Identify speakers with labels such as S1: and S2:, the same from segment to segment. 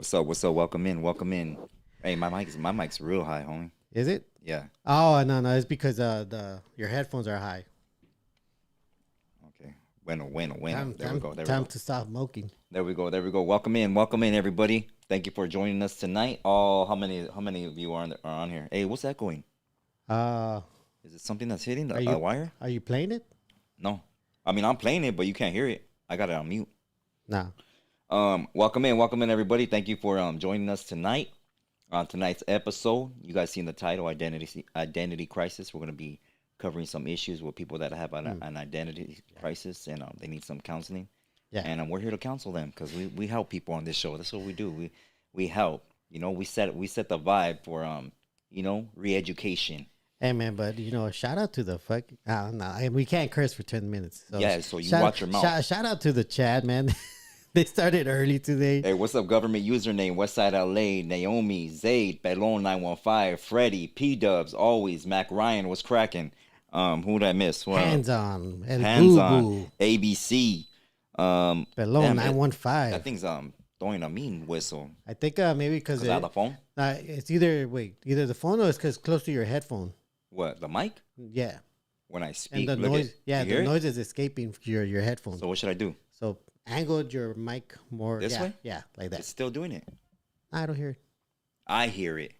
S1: What's up? What's up? Welcome in. Welcome in. Hey, my mic's real high, homie.
S2: Is it?
S1: Yeah.
S2: Oh no, it's because the your headphones are high.
S1: Okay. Bueno.
S2: Time,
S1: There we
S2: time,
S1: go. There we
S2: time
S1: go.
S2: to stop smoking.
S1: There we go. There we go. Welcome in. Welcome in, everybody. Thank you for joining us tonight. Oh, how many of you are on here? Hey, what's that going?
S2: Uh,
S1: Is it something that's hitting
S2: are
S1: the
S2: you
S1: wire?
S2: are you playing it?
S1: No. I mean, I'm playing it, but you can't hear it. I got it on mute.
S2: No.
S1: Welcome in, everybody. Thank you for joining us tonight on tonight's episode. You guys seen the title, identity crisis. We're gonna be covering some issues with people that have an identity crisis and they need some counseling.
S2: Yeah.
S1: And we're here to counsel them because we help people on this show. That's what we do. We help. You know, we set the vibe for re-education.
S2: Hey man, but shout out to the fuck. No, and we can't curse for 10 minutes. So
S1: Yeah, so you watch your mouth.
S2: Shout out to the chat, man. They started early today.
S1: Hey, what's up, government username? Westside LA, Naomi, Zaid, Pelon 915, Freddie, P Dubs, always, Mac Ryan was cracking. Who did I miss? Well,
S2: Hands on. El
S1: Hands
S2: Boo
S1: on.
S2: Boo.
S1: ABC.
S2: Pelon
S1: Damn,
S2: 915.
S1: That thing's throwing a mean whistle.
S2: I think maybe because
S1: Is that the phone?
S2: it's either the phone or it's because close to your headphone.
S1: What, the mic?
S2: Yeah.
S1: When I
S2: And
S1: speak,
S2: the
S1: look
S2: noise,
S1: at,
S2: yeah,
S1: you hear
S2: the
S1: it?
S2: noise is escaping your headphones.
S1: So what should I do?
S2: So angled your mic more
S1: This way?
S2: Yeah, like that.
S1: It's still doing it.
S2: I don't hear it.
S1: I hear it.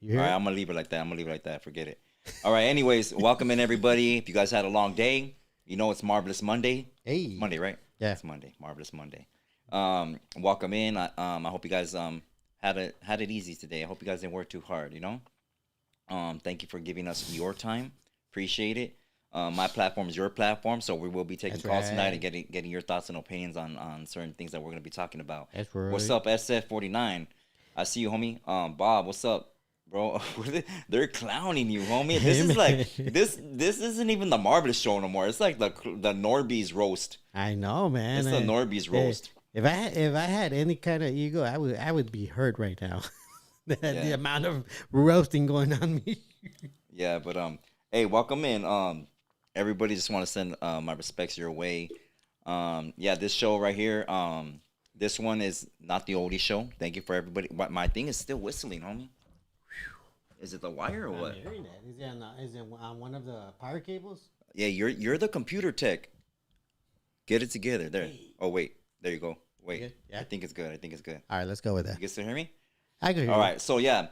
S2: You hear
S1: All right,
S2: it?
S1: I'm gonna leave it like that. Forget it. All right. Anyways, welcome in, everybody. If you guys had a long day, you know it's Marvelous Monday.
S2: Hey.
S1: Monday, right?
S2: Yeah.
S1: It's Monday. Marvelous Monday. Welcome in. I hope you guys had it easy today. I hope you guys didn't work too hard. Thank you for giving us your time. Appreciate it. My platform is your platform, so we will be taking
S2: That's
S1: calls
S2: right.
S1: tonight and getting your thoughts and opinions on certain things that we're gonna be talking about.
S2: That's right.
S1: What's up, SF49? I see you, homie. Bob, what's up, bro? They're clowning you, homie. This is like this isn't even the Marvelous show no more. It's like the NORBEEZ roast.
S2: I know, man.
S1: It's the NORBEEZ roast.
S2: If I had any kind of ego, I would be hurt right now. The amount of roasting going on me.
S1: Yeah, but hey, welcome in. Everybody, just want to send my respects your way. This show right here, this one is not the oldie show. Thank you for everybody. My thing is still whistling, homie. Is it the wire or what?
S2: I'm hearing that. Is it on one of the power cables?
S1: Yeah, you're the computer tech. Get it together. There.
S2: Hey.
S1: Oh wait, there you go. Wait,
S2: Good? Yeah.
S1: I think it's good.
S2: All right, let's go with
S1: You
S2: that.
S1: can still hear me?
S2: I can hear
S1: All
S2: you.
S1: right, so yeah.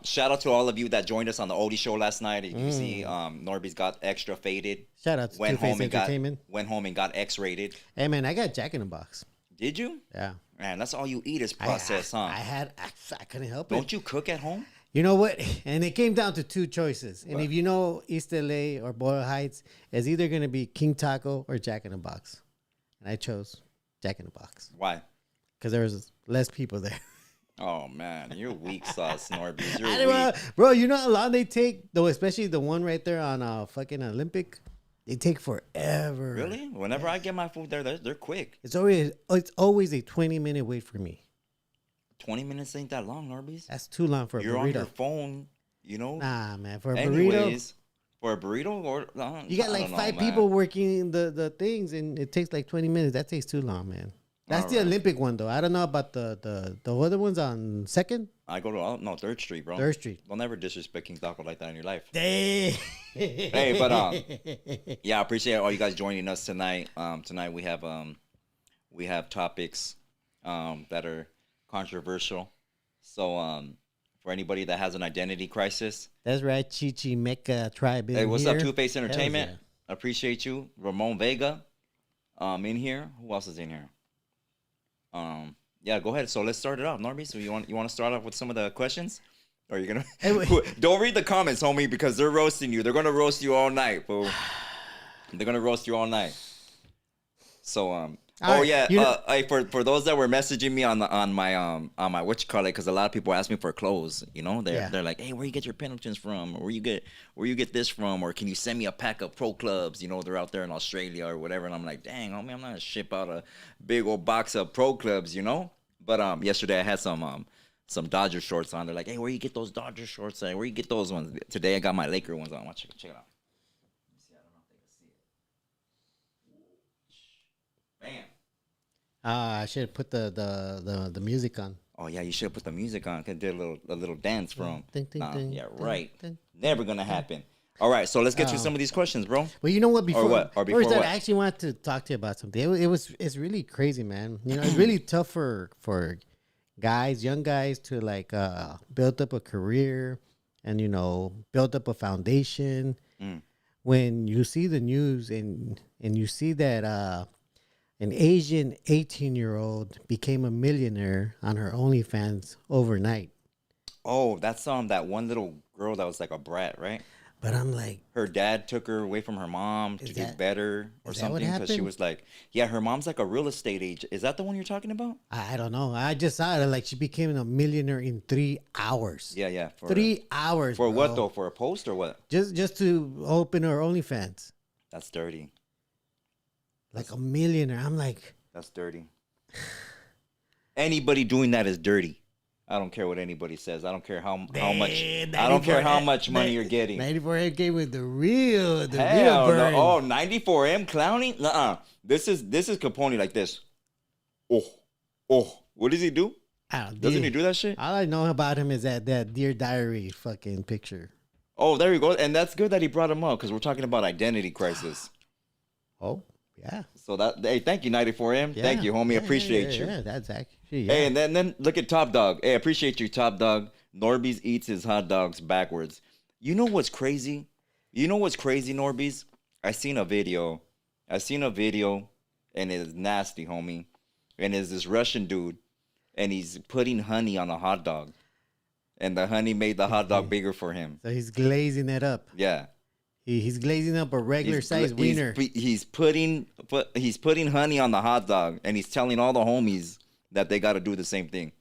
S1: Shout out to all of you that joined us on the oldie show last night. You can see NORBEEZ got extra faded.
S2: Shout out to
S1: Went
S2: Two-Face
S1: home and got
S2: Entertainment.
S1: went home and got X-rated.
S2: Hey, man, I got Jack in the Box.
S1: Did you?
S2: Yeah.
S1: Man, that's all you eat is processed, huh?
S2: I couldn't help it.
S1: Don't you cook at home?
S2: You know what? And it came down to two choices. And if you know East LA or Boyle Heights, it's either going to be King Taco or Jack in the Box. And I chose Jack in the Box
S1: Why?
S2: because there was less people there.
S1: Oh man, you're weak sauce, NORBEEZ. You're
S2: I don't know,
S1: weak.
S2: bro, you know how long they take? Though, especially the one right there on fucking Olympic. They take forever.
S1: Really? Whenever I get my food there, they're quick.
S2: It's always a 20-minute wait for me.
S1: 20 minutes ain't that long, NORBEEZ.
S2: That's too long for a
S1: You're on your
S2: burrito.
S1: phone,
S2: Nah, man, for a burrito.
S1: Anyways, for a burrito or
S2: You got
S1: I
S2: like
S1: don't know,
S2: five
S1: man.
S2: people working the things, and it takes like 20 minutes. That takes too long, man. That's the
S1: Alright.
S2: Olympic one, though. I don't know about the other ones on Second,
S1: I go to Third Street, bro.
S2: Third Street.
S1: Don't ever disrespect King Taco like that in your life.
S2: Hey,
S1: Hey, but yeah, I appreciate all you guys joining us tonight. Tonight we have topics that are controversial. So for anybody that has an identity crisis,
S2: that's right, Chichi Mecca tribe.
S1: hey, what's
S2: here.
S1: up, Two-Face Entertainment?
S2: Hells
S1: Appreciate you, Ramon Vega. In here. Who else is in here? Yeah, go ahead. So let's start it off, NORBEEZ. So you want to start off with some of the questions? Or are you gonna
S2: Hey, wait.
S1: don't read the comments, homie, because they're roasting you. They're gonna roast you all night, fool. They're gonna roast you all night. So
S2: All right, you know-
S1: hey, for those that were messaging me on my what you call it, because a lot of people ask me for clothes. They're like, hey, where you get your Pendletons from, or where you get this from, or can you send me a pack of Pro Clubs? They're out there in Australia or whatever. And I'm like, dang, homie, I'm not gonna ship out a big old box of Pro Clubs, But yesterday I had some Dodger shorts on. They're like, hey, where you get those Dodger shorts at? Where you get those ones? Today I got my Laker ones on. Watch, check it out. Let me see. I don't know if they can see it. Bam.
S2: I should have put the music on.
S1: Oh yeah, you should have put the music on. Could did a little dance from.
S2: Ding, ding, ding,
S1: Yeah,
S2: ding,
S1: right.
S2: ding.
S1: Never gonna happen. All right, so let's get through some of these questions, bro.
S2: Well, you know what? Before
S1: what? Or before what?
S2: I actually wanted to talk to you about something. It's really crazy, man. You know, it's really tough for guys, young guys, to like build up a career and build up a foundation. When you see the news and you see that an Asian 18-year-old became a millionaire on her OnlyFans overnight.
S1: Oh, that's that one little girl that was like a brat, right?
S2: But I'm like,
S1: her dad took her away from her mom to do better or something because she was like, yeah, her mom's like a real estate agent. Is that the one you're talking about?
S2: I don't know. I just saw it like she became a millionaire in 3 hours.
S1: Yeah.
S2: 3 hours.
S1: For
S2: bro.
S1: what though? For a post or what?
S2: Just to open her OnlyFans.
S1: That's dirty.
S2: Like a millionaire. I'm like,
S1: that's dirty. Anybody doing that is dirty. I don't care what anybody says. I don't care how much. I don't care how much money you're getting.
S2: 94M came with the real
S1: Hell
S2: burn.
S1: No. Oh, 94M clowning? Nuh-uh. This is Capone like this. Oh. What does he do? Doesn't he do that shit?
S2: All I know about him is that Dear Diary fucking picture.
S1: Oh, there you go. And that's good that he brought him up because we're talking about identity crisis.
S2: Oh, yeah.
S1: So hey, thank you, 94M. Yeah. Thank you, homie. Appreciate you.
S2: Yeah, that's actually. Yeah.
S1: Hey, and then look at Top Dog. Hey, appreciate you, Top Dog. NORBEEZ eats his hot dogs backwards. You know what's crazy? NORBEEZ? I seen a video, and it's nasty, homie. And it's this Russian dude, and he's putting honey on a hot dog, and the honey made the hot dog bigger for him.
S2: So he's glazing it up.
S1: Yeah.
S2: He's glazing up a regular size wiener.
S1: He's putting honey on the hot dog, and he's telling all the homies that they got to do the same thing.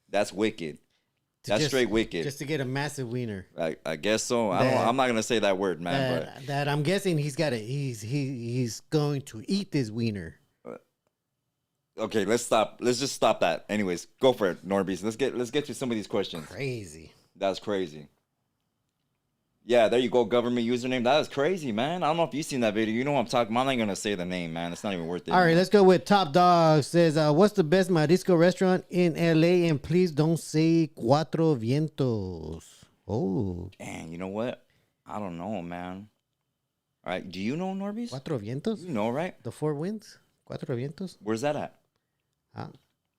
S1: That's wicked. That's straight wicked.
S2: Just to get a massive wiener.
S1: I guess so. I'm not gonna say that word, man.
S2: That I'm guessing he's going to eat this wiener.
S1: Okay, let's stop. Let's just stop that. Anyways, go for it, NORBEEZ. Let's get to some of these questions.
S2: Crazy.
S1: That's crazy. Yeah, there you go. Government username. That is crazy, man. I don't know if you've seen that video. You know what I'm talking about. I'm not going to say the name, man. It's not even worth it.
S2: All right, let's go with Top Dog. Says, what's the best marisco restaurant in L.A.? And please don't say Cuatro Vientos. Oh.
S1: And you know what? I don't know, man. All right. Do you know, NORBEEZ?
S2: Cuatro Vientos?
S1: You know, right?
S2: The Four Winds? Cuatro Vientos?
S1: Where's that at?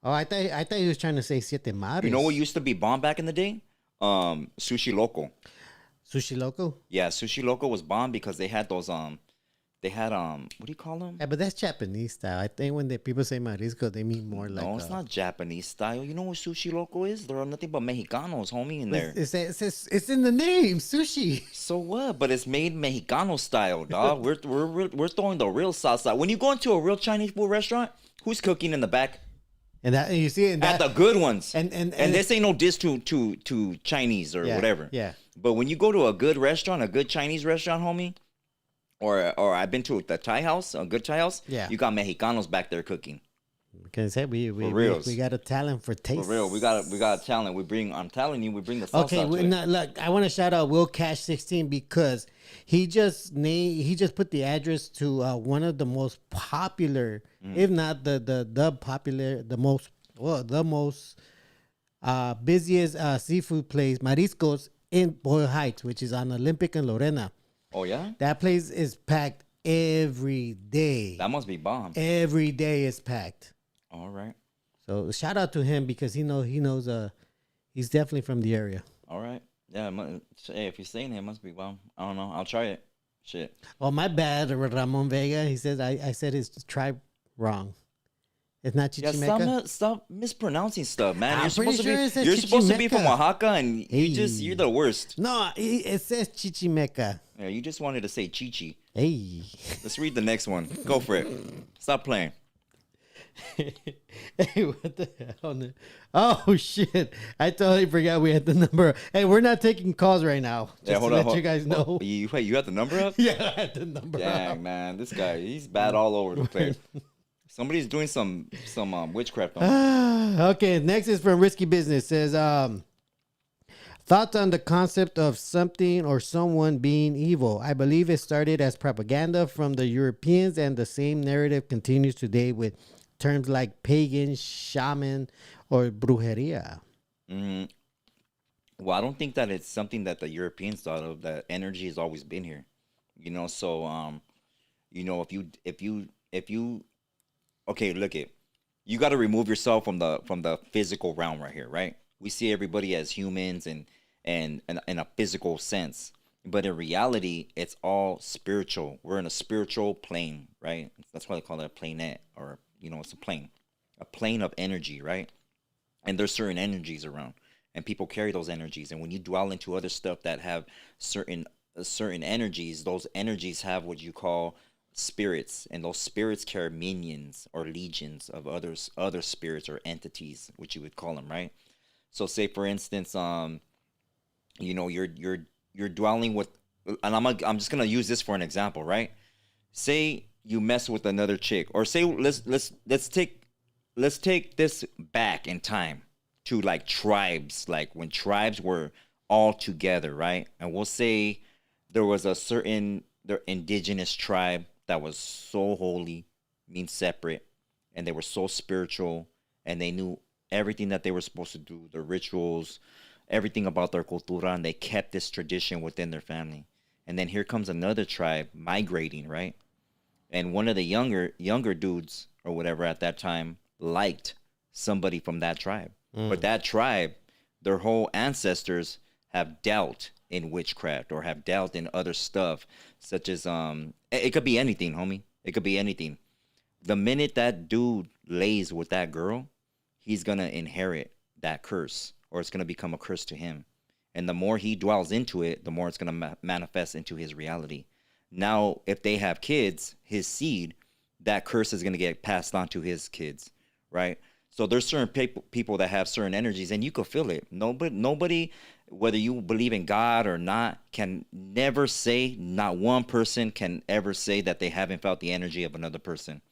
S2: Oh, I thought he was trying to say Siete Mares.
S1: You know what used to be bomb back in the day? Sushi Loco.
S2: Sushi Loco?
S1: Yeah, Sushi Loco was bomb because they had those what do you call them?
S2: Yeah, but that's Japanese style. I think when the people say marisco, they mean more like.
S1: No, it's not Japanese style. You know what Sushi Loco is? There are nothing but Mexicanos, homie, in there.
S2: It's in the name, sushi.
S1: So what? But it's made Mexicano style, dog. we're throwing the real sauce out. When you go into a real Chinese food restaurant, who's cooking in the back?
S2: And that you see it
S1: at the good ones.
S2: And
S1: this ain't no diss to Chinese or whatever.
S2: Yeah.
S1: But when you go to a good restaurant, a good Chinese restaurant, homie, or I've been to the Thai house, a good Thai house, you got Mexicanos back there cooking.
S2: Because we got a talent for taste.
S1: For real, we got a talent. I'm telling you, we bring the sauce out to it.
S2: Look, I want to shout out Will Cash 16 because he just put the address to one of the most popular, if not the most busiest seafood place, Mariscos, in Boyle Heights, which is on Olympic and Lorena.
S1: Oh yeah,
S2: that place is packed every day.
S1: That must be bomb.
S2: Every day is packed.
S1: All right.
S2: So shout out to him because he knows he's definitely from the area.
S1: All right. Yeah. Hey, if you're saying it must be bomb. I don't know. I'll try it. Shit.
S2: Oh, my bad, Ramon Vega. He says I said his tribe wrong. It's not Chichimeca.
S1: Yeah, stop mispronouncing stuff, man.
S2: You're supposed
S1: to be from Oaxaca, and you're the worst.
S2: No, it says Chichimeca.
S1: Yeah, you just wanted to say Chichi.
S2: Hey.
S1: Let's read the next one. Go for it. Stop playing.
S2: Hey, what the hell? Oh, shit. I totally forgot we had the number. Hey, we're not taking calls right now. Just to let you guys know.
S1: You had the number up?
S2: Yeah, I had the number up.
S1: Dang, man. This guy, he's bad all over the place. Somebody's doing some witchcraft on him.
S2: Okay, next is from Risky Business. Says, thoughts on the concept of something or someone being evil. I believe it started as propaganda from the Europeans, and the same narrative continues today with terms like pagan, shaman, or brujeria?
S1: Mm, well, I don't think that it's something that the Europeans thought of. That energy has always been here, So, if you, okay, look it, you got to remove yourself from the physical realm right here, right? We see everybody as humans and in a physical sense, but in reality, it's all spiritual. We're in a spiritual plane, right? That's why they call it a planet, or it's a plane of energy, right? And there's certain energies around, and people carry those energies. And when you dwell into other stuff that have certain energies, those energies have what you call spirits, and those spirits carry minions or legions of other spirits or entities, which you would call them, right? So say for instance, you're dwelling with, and I'm just gonna use this for an example, right? Say you mess with another chick, or say let's take this back in time to like tribes, like when tribes were all together, right? And we'll say there was the indigenous tribe that was so holy, means separate, and they were so spiritual, and they knew everything that they were supposed to do, the rituals, everything about their cultura, and they kept this tradition within their family. And then here comes another tribe migrating, right? And one of the younger dudes or whatever at that time liked somebody from that tribe. But that tribe, their whole ancestors have dealt in witchcraft or have dealt in other stuff, such as it could be anything, homie. It could be anything. The minute that dude lays with that girl, he's gonna inherit that curse, or it's gonna become a curse to him. And the more he dwells into it, the more it's gonna manifest into his reality. Now, if they have kids, his seed, that curse is gonna get passed on to his kids, right? So there's certain people that have certain energies, and you can feel it. Nobody, whether you believe in God or not, can never say, not one person can ever say that they haven't felt the energy of another person.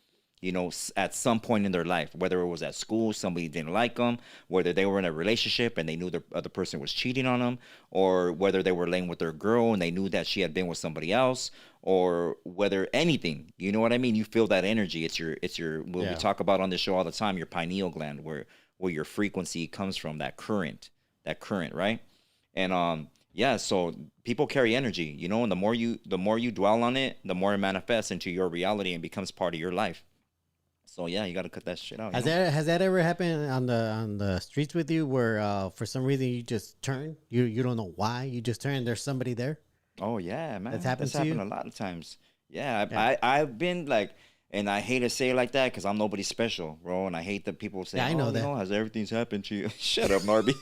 S1: At some point in their life, whether it was at school, somebody didn't like them, whether they were in a relationship and they knew the other person was cheating on them, or whether they were laying with their girl and they knew that she had been with somebody else, or whether anything, you know what I mean? You feel that energy. It's your what we talk about on this show all the time, your pineal gland, where your frequency comes from, that current, right? And so people carry energy, and the more you dwell on it, the more it manifests into your reality and becomes part of your life. So yeah, you got to cut that shit out.
S2: Has that ever happened on the streets with you, where for some reason you just turn, you don't know why, you just turn, and there's somebody there?
S1: Oh yeah, man,
S2: that's happened
S1: a lot of times. Yeah, I've been like, and I hate to say it like that because I'm nobody special, bro, and I hate that people say, I know that. Has everything's happened to you? Shut up, Norbee.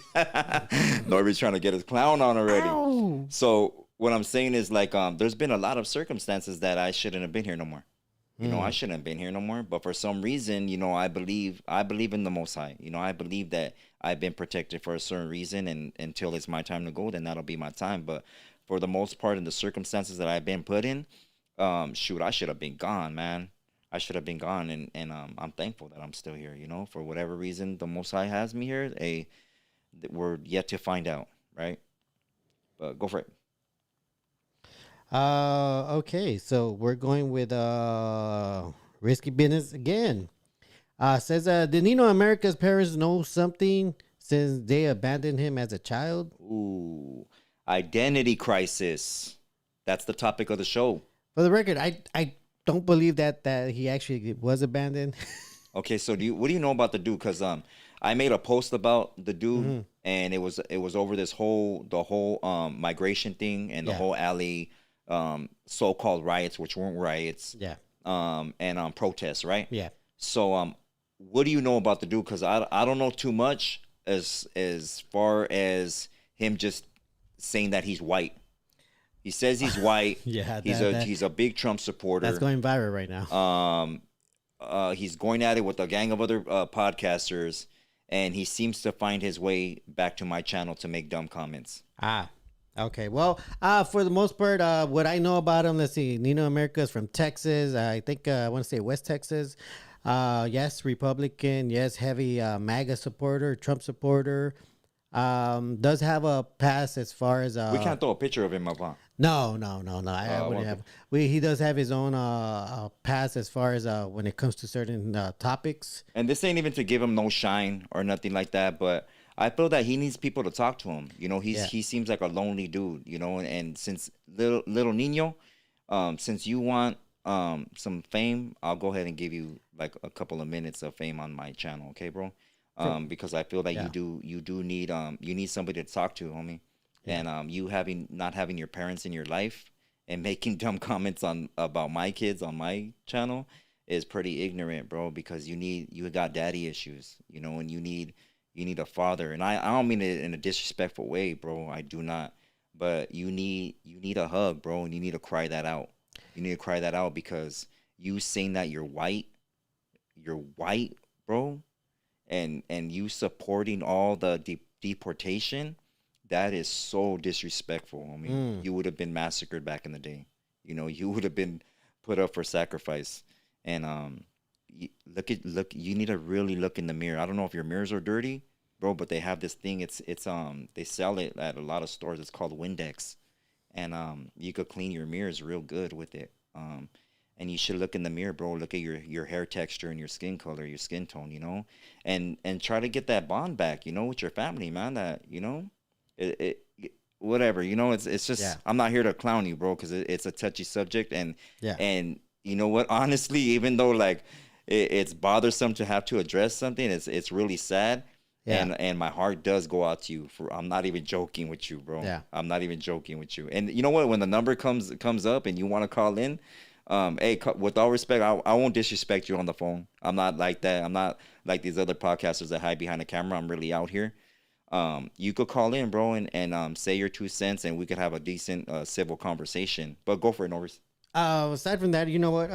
S1: Norbee's trying to get his clown on already. Ow. So what I'm saying is like, there's been a lot of circumstances that I shouldn't have been here no more. I shouldn't have been here no more. But for some reason, I believe in the Most High. I believe that I've been protected for a certain reason, and until it's my time to go, then that'll be my time. But for the most part, in the circumstances that I've been put in, I should have been gone, man. I should have been gone, and I'm thankful that I'm still here. For whatever reason, the Most High has me here. We're yet to find out, right? But go for it.
S2: Okay, so we're going with risky business again. Says did Nino America's parents know something since they abandoned him as a child?
S1: Ooh, identity crisis. That's the topic of the show.
S2: For the record, I don't believe that he actually was abandoned.
S1: Okay, so what do you know about the dude? Because I made a post about the dude, and it was over the whole migration thing and the whole alley. So-called riots, which weren't riots, and protests, right?
S2: Yeah.
S1: So, what do you know about the dude? Because I don't know too much as far as him just saying that he's white. He says he's white.
S2: Yeah,
S1: he's a big Trump supporter.
S2: That's going viral right now.
S1: He's going at it with a gang of other podcasters, and he seems to find his way back to my channel to make dumb comments.
S2: Okay, well, for the most part, what I know about him, let's see, Nino America is from Texas. I think I want to say West Texas. Yes, Republican. Yes, heavy MAGA supporter, Trump supporter. Does have a pass as far as
S1: we can't throw a picture of him up, huh?
S2: No. I
S1: Oh,
S2: wouldn't
S1: okay.
S2: have. He does have his own pass as far as when it comes to certain topics.
S1: And this ain't even to give him no shine or nothing like that, but I feel that he needs people to talk to him. You know,
S2: Yeah.
S1: he seems like a lonely dude. You know, and since little Nino, since you want some fame, I'll go ahead and give you like a couple of minutes of fame on my channel, okay, bro? Because I feel that
S2: Yeah.
S1: you do need you need somebody to talk to, homie.
S2: Yeah.
S1: And you having not having your parents in your life and making dumb comments on about my kids on my channel is pretty ignorant, bro, because you got daddy issues, you know, and you need a father. And I don't mean it in a disrespectful way, bro. I do not. But you need a hug, bro, and you need to cry that out. You need to cry that out because you saying that you're white, bro, and you supporting all the deportation, that is so disrespectful. I mean, you would have been massacred back in the day. You know, you would have been put up for sacrifice. And look. You need to really look in the mirror. I don't know if your mirrors are dirty, bro, but they have this thing. It's they sell it at a lot of stores. It's called Windex, and you could clean your mirrors real good with it. And you should look in the mirror, bro. Look at your hair texture and your skin color, your skin tone, you know, and try to get that bond back, you know, with your family, man. That you know, whatever, you know. It's just
S2: Yeah.
S1: I'm not here to clown you, bro, because it's a touchy subject,
S2: Yeah.
S1: and you know what? Honestly, even though like it's bothersome to have to address something, it's really sad.
S2: Yeah.
S1: And my heart does go out to you. For I'm not even joking with you, bro.
S2: Yeah.
S1: I'm not even joking with you. And you know what? When the number comes up and you want to call in, hey, with all respect, I won't disrespect you on the phone. I'm not like that. I'm not like these other podcasters that hide behind the camera. I'm really out here. You could call in, bro, and say your 2 cents, and we could have a decent civil conversation. But go for it, Norris.
S2: Aside from that, you know what?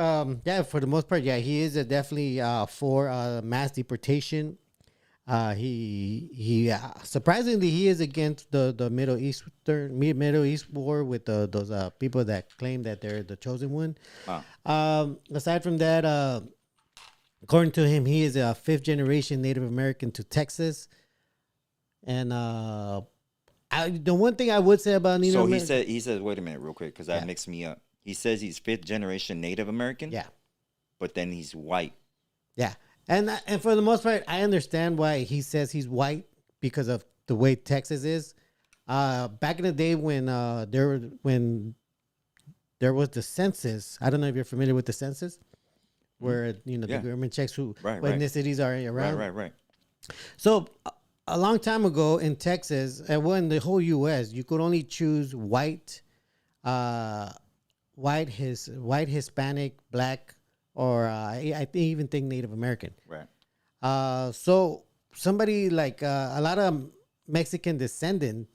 S2: Yeah, for the most part, yeah, he is definitely for mass deportation. He surprisingly he is against the Middle East war with those people that claim that they're the chosen one. Aside from that, according to him, he is a fifth generation Native American to Texas, and the one thing I would say about Nino,
S1: So he said, wait a minute, real quick, because that
S2: Yeah.
S1: mixed me up. He says he's fifth generation Native American,
S2: yeah.
S1: but then he's white.
S2: Yeah, and for the most part, I understand why he says he's white because of the way Texas is. Back in the day when there was the census, I don't know if you're familiar with the census, where
S1: Yeah.
S2: the government checks who
S1: Right,
S2: what
S1: right.
S2: ethnicities are around.
S1: Right.
S2: So a long time ago in Texas, and well, in the whole U.S., you could only choose white, white Hispanic, black, or I even think Native American.
S1: Right.
S2: So somebody like a lot of Mexican descendants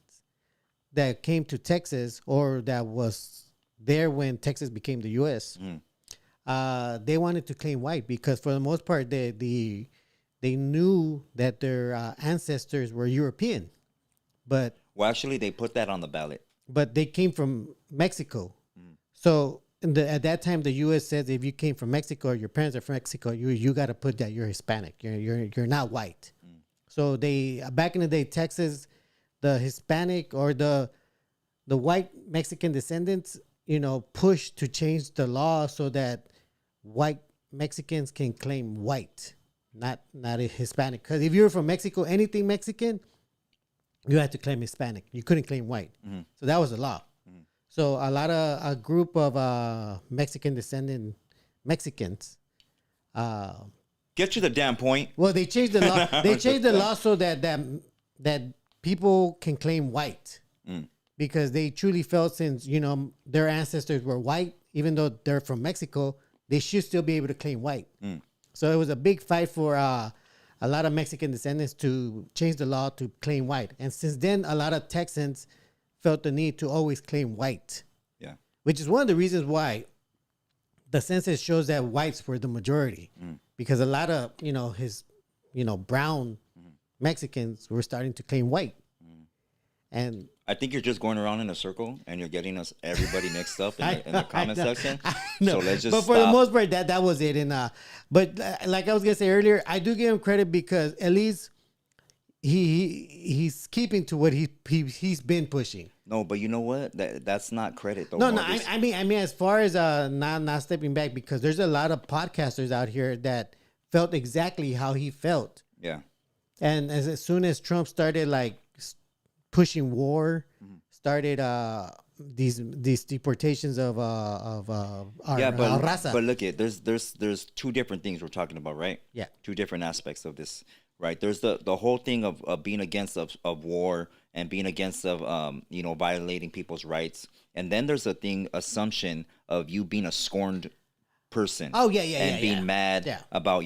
S2: that came to Texas or that was there when Texas became the U.S. They wanted to claim white because for the most part they knew that their ancestors were European, but
S1: Well, actually, they put that on the ballot.
S2: they came from Mexico. So at that time, the U.S. says if you came from Mexico or your parents are from Mexico, you got to put that you're Hispanic. You're not white. So they back in the day, Texas, the Hispanic or the white Mexican descendants, pushed to change the law so that white Mexicans can claim white, not a Hispanic. Because if you're from Mexico, anything Mexican, you had to claim Hispanic. You couldn't claim white. So that was the law. So a group of Mexican descendant Mexicans.
S1: Get to the damn point.
S2: Well, they changed the law. They changed the law so that people can claim white, because they truly felt since their ancestors were white, even though they're from Mexico, they should still be able to claim white. So it was a big fight for a lot of Mexican descendants to change the law to claim white, and since then, a lot of Texans felt the need to always claim white.
S1: Yeah.
S2: Which is one of the reasons why the census shows that whites were the majority, because a lot of brown Mexicans were starting to claim white, and
S1: I think you're just going around in a circle and you're getting everybody mixed up in the comment section.
S2: No,
S1: So let's just
S2: but for
S1: stop.
S2: the most part, that was it. And but like I was gonna say earlier, I do give him credit because at least he's keeping to what he's been pushing.
S1: No, but you know what? That's not credit though.
S2: No, no.
S1: Norbis.
S2: I mean, as far as not stepping back, because there's a lot of podcasters out here that felt exactly how he felt,
S1: Yeah.
S2: and as soon as Trump started like pushing war, started these deportations of our,
S1: Yeah,
S2: our raza.
S1: but look, there's two different things we're talking about, right?
S2: Yeah.
S1: Two different aspects of this, right? There's the whole thing of being against of war and being against of violating people's rights, and then there's a assumption of you being a scorned person.
S2: Oh yeah,
S1: and being mad
S2: Yeah.
S1: about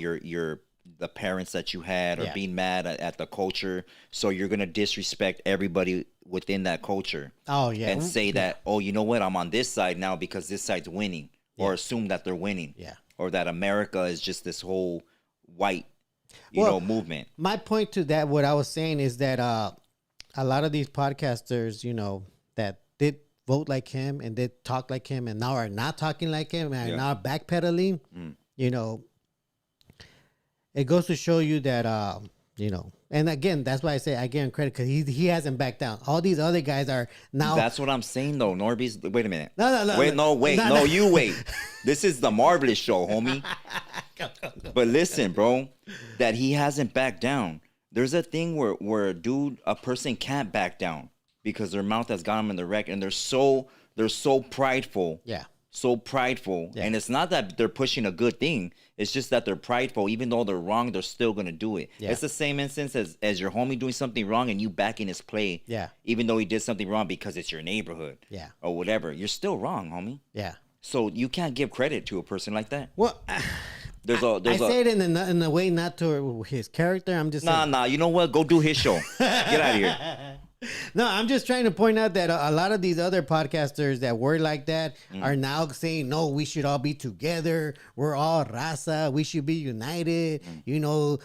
S1: the parents that you had, or
S2: Yeah.
S1: being mad at the culture, so you're gonna disrespect everybody within that culture.
S2: Oh yeah,
S1: And say that, oh, you know what, I'm on this side now because this side's winning, or assume that they're winning,
S2: Yeah.
S1: or that America is just this whole white, movement.
S2: My point to that, what I was saying is that a lot of these podcasters, that did vote like him and did talk like him and now are not talking like him and are now backpedaling, it goes to show you that, and again, that's why I say I give him credit, because he hasn't backed down. All these other guys are now.
S1: That's what I'm saying, though. NORBEEZ, wait a minute.
S2: No.
S1: You wait. This is the Marvelous Show, homie. But listen, bro, that he hasn't backed down. There's a thing where a person can't back down because their mouth has got them in the wreck, and they're so prideful.
S2: Yeah.
S1: So prideful.
S2: Yeah.
S1: And it's not that they're pushing a good thing. It's just that they're prideful. Even though they're wrong, they're still going to do it.
S2: Yeah.
S1: It's the same instance as your homie doing something wrong and you backing his play.
S2: Yeah.
S1: Even though he did something wrong because it's your neighborhood.
S2: Yeah.
S1: Or whatever. You're still wrong, homie.
S2: Yeah.
S1: So you can't give credit to a person like that.
S2: Well, I say it in a way not to his character. I'm just saying.
S1: Nah. You know what? Go do his show. Get out of here.
S2: No, I'm just trying to point out that a lot of these other podcasters that were like that are now saying, no, we should all be together. We're all raza. We should be united.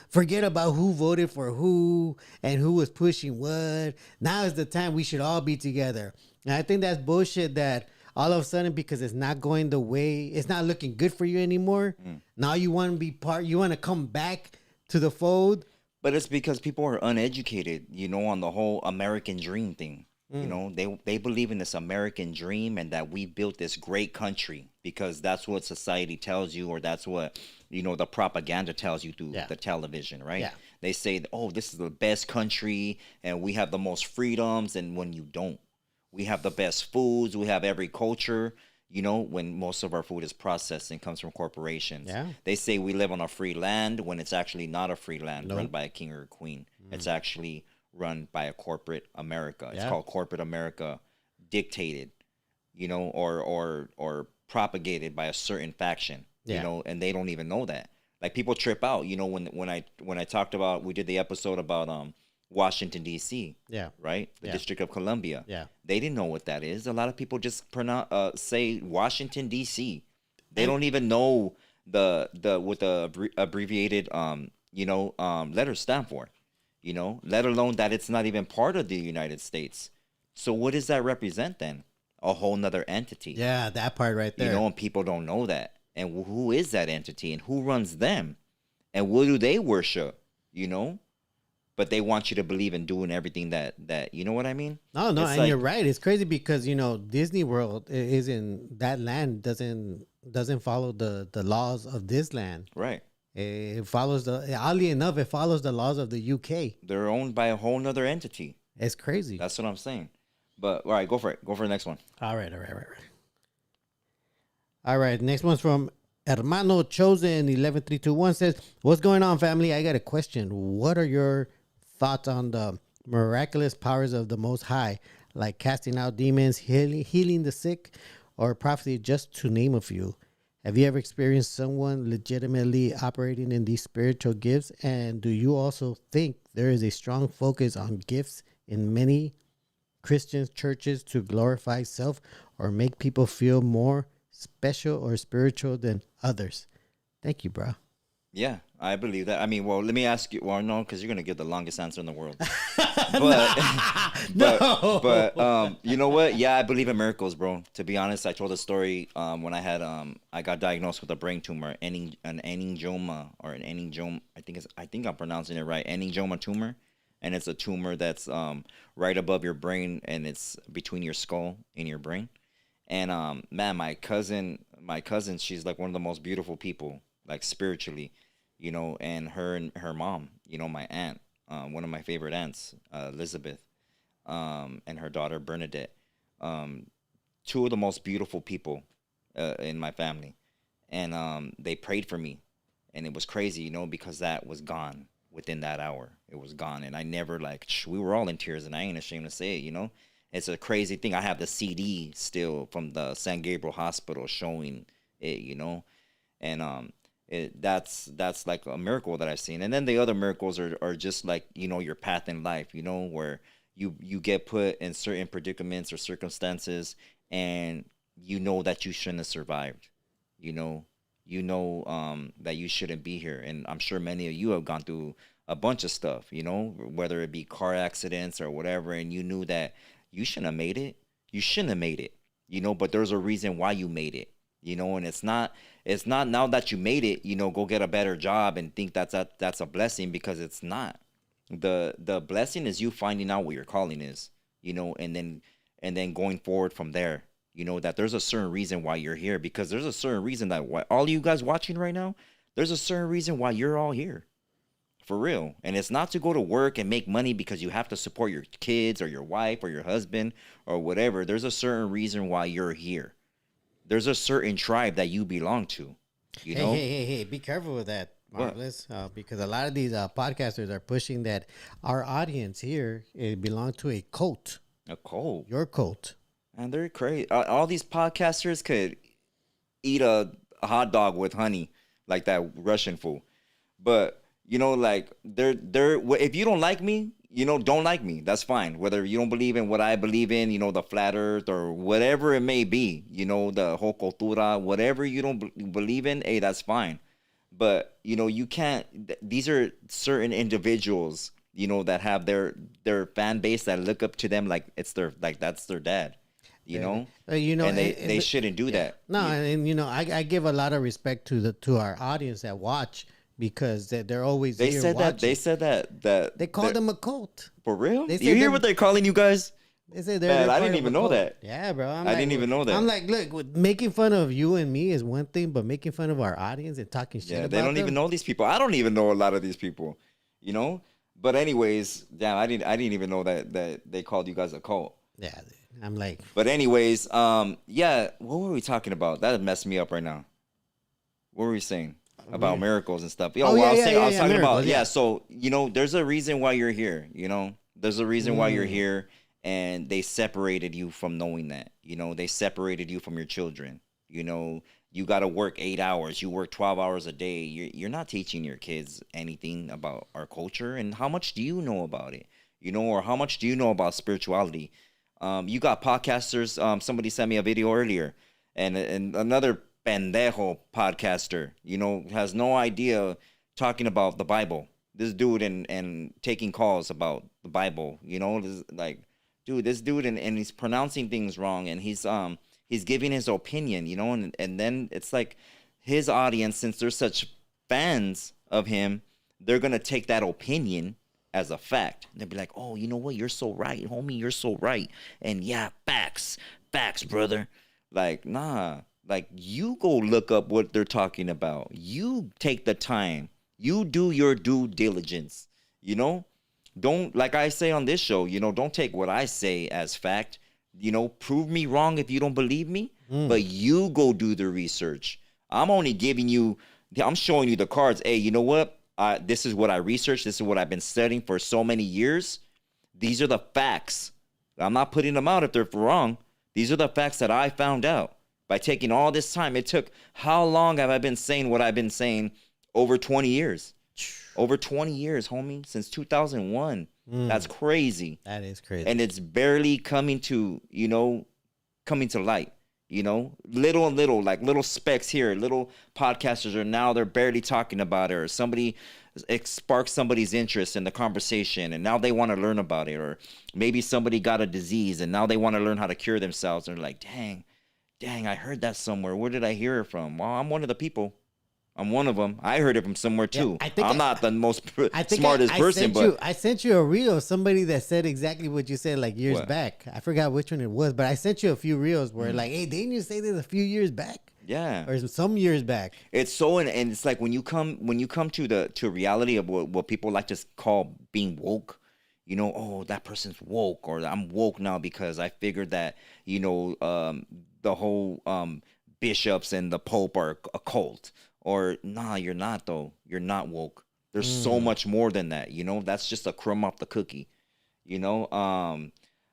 S2: Forget about who voted for who and who was pushing what. Now is the time we should all be together. And I think that's bullshit that all of a sudden, because it's not going the way, it's not looking good for you anymore. Now you want to be you want to come back to the fold.
S1: But it's because people are uneducated, on the whole American dream thing. They believe in this American dream and that we built this great country because that's what society tells you, or that's what, the propaganda tells you through the television, right? Yeah. They say, oh, this is the best country and we have the most freedoms. And when you don't, we have the best foods, we have every culture. When most of our food is processed and comes from corporations. Yeah. They say we live on a free land when it's actually not a free land run by a king or a queen. It's actually run by a corporate America. It's called corporate America, dictated, or propagated by a certain faction, and they don't even know that. Like, people trip out, when I talked about, we did the episode about Washington, D.C., right? The District of Columbia. Yeah. They didn't know what that is. A lot of people just say Washington, D.C. They don't even know what the abbreviated, letters stand for, let alone that it's not even part of the United States. So what does that represent then? A whole nother entity.
S2: Yeah, that part right there.
S1: And people don't know that. And who is that entity and who runs them? And what do they worship, But they want you to believe in doing everything that you know what I mean?
S2: No, and you're right. It's crazy because Disney World is in that land doesn't follow the laws of this land.
S1: Right.
S2: It follows oddly enough, it follows the laws of the UK.
S1: They're owned by a whole nother entity.
S2: It's crazy.
S1: That's what I'm saying. But all right, go for it. Go for the next one.
S2: All right. All right. Next one's from Hermano Chosen 11321 says, "What's going on, family? I got a question. What are your thoughts on the miraculous powers of the Most High, like casting out demons, healing the sick, or prophecy, just to name a few? Have you ever experienced someone legitimately operating in these spiritual gifts? And do you also think there is a strong focus on gifts in many Christian churches to glorify self or make people feel more special or spiritual than others?" Thank you, bro.
S1: Yeah, I believe that. I mean, well, let me ask you. Well, no, because you're gonna give the longest answer in the world. But you know what? Yeah, I believe in miracles, bro. To be honest, I told a story when I had I got diagnosed with a brain tumor, an aningioma or an aningioma. I think I'm pronouncing it right. Aningioma tumor. and it's a tumor that's right above your brain, and it's between your skull and your brain. And man, my cousin, she's like one of the most beautiful people, like spiritually, and her mom, my aunt, one of my favorite aunts, Elizabeth, and her daughter Bernadette, two of the most beautiful people in my family, and they prayed for me, and it was crazy, because that was gone within that hour. It was gone, and I never we were all in tears, and I ain't ashamed to say it. It's a crazy thing. I have the CD still from the San Gabriel Hospital showing it, and that's like a miracle that I've seen. And then the other miracles are just like your path in life, where you get put in certain predicaments or circumstances, and that you shouldn't have survived, that you shouldn't be here. And I'm sure many of you have gone through a bunch of stuff, whether it be car accidents or whatever, and you knew that you shouldn't have made it. You shouldn't have made it, but there's a reason why you made it, and it's not now that you made it, go get a better job and think that's a blessing, because it's not. The blessing is you finding out what your calling is, and then going forward from there, that there's a certain reason why you're here, because there's a certain reason that all you guys watching right now, there's a certain reason why you're all here. For real. And it's not to go to work and make money because you have to support your kids or your wife or your husband or whatever. There's a certain reason why you're here. There's a certain tribe that you belong to.
S2: Hey, be careful with that, Marvelous. Because a lot of these podcasters are pushing that our audience here belong to a cult.
S1: A cult?
S2: Your cult.
S1: And they're crazy. All these podcasters could eat a hot dog with honey, like that Russian fool. But they're if you don't like me, don't like me. That's fine. Whether you don't believe in what I believe in, the flat earth or whatever it may be, the whole cultura, whatever you don't believe in, hey, that's fine. But, you can't, these are certain individuals, that have their fan base that look up to them like that's their dad. And they shouldn't do that.
S2: No, and I give a lot of respect to our audience that watch, because they're always
S1: they
S2: here
S1: said
S2: watching.
S1: They said that
S2: they called them a cult.
S1: For real? You hear what they're calling you guys?
S2: They say they're
S1: I didn't even know that.
S2: Yeah, bro.
S1: I didn't even know that.
S2: I'm like, look, making fun of you and me is one thing, but making fun of our audience and talking shit about
S1: they don't even know these people. I don't even know a lot of these people, But anyways, damn, I didn't even know that they called you guys a cult.
S2: Yeah, I'm like.
S1: But anyways, what were we talking about? That messed me up right now. What were we saying? About miracles and stuff. I was talking about so there's a reason why you're here. There's a reason why you're here, and they separated you from knowing that. They separated you from your children. You got to work 8 hours. You work 12 hours a day. You're not teaching your kids anything about our culture. And how much do you know about it? Or how much do you know about spirituality? You got podcasters. Somebody sent me a video earlier, and another pendejo podcaster, has no idea talking about the Bible. This dude and taking calls about the Bible, this dude and he's pronouncing things wrong, and he's giving his opinion, and then it's like his audience, since they're such fans of him, they're gonna take that opinion as a fact. They'll be like, oh, you know what? You're so right, homie. You're so right. And yeah, facts, brother. Like, nah. Like, you go look up what they're talking about. You take the time. You do your due diligence. Don't, like I say on this show, don't take what I say as fact. Prove me wrong if you don't believe me. But you go do the research. I'm showing you the cards. Hey, you know what? This is what I researched. This is what I've been studying for so many years. These are the facts. I'm not putting them out if they're wrong. These are the facts that I found out. By taking all this time, it took, how long have I been saying what I've been saying? Over 20 years. Over 20 years, homie, since 2001. That's crazy.
S2: That is crazy.
S1: And it's barely coming to light. Little and little, like little specks here. Little podcasters they're barely talking about it, or somebody sparks somebody's interest in the conversation, and now they want to learn about it. Or maybe somebody got a disease, and now they want to learn how to cure themselves. And they're like, dang, I heard that somewhere. Where did I hear it from? Well, I'm one of the people. I'm one of them. I heard it from somewhere too. I'm not the most smartest
S2: I
S1: person, but
S2: I sent you a reel of somebody that said exactly what you said like years back. I forgot which one it was, but I sent you a few reels where like, hey, didn't you say this a few years back?
S1: Yeah,
S2: or some years back.
S1: It's so, and it's like when you come to reality of what people like to call being woke. You know, oh, that person's woke, or I'm woke now because I figured that the whole bishops and the Pope are a cult. Or nah, you're not though. You're not woke. There's so much more than that. You know, that's just a crumb off the cookie. You know,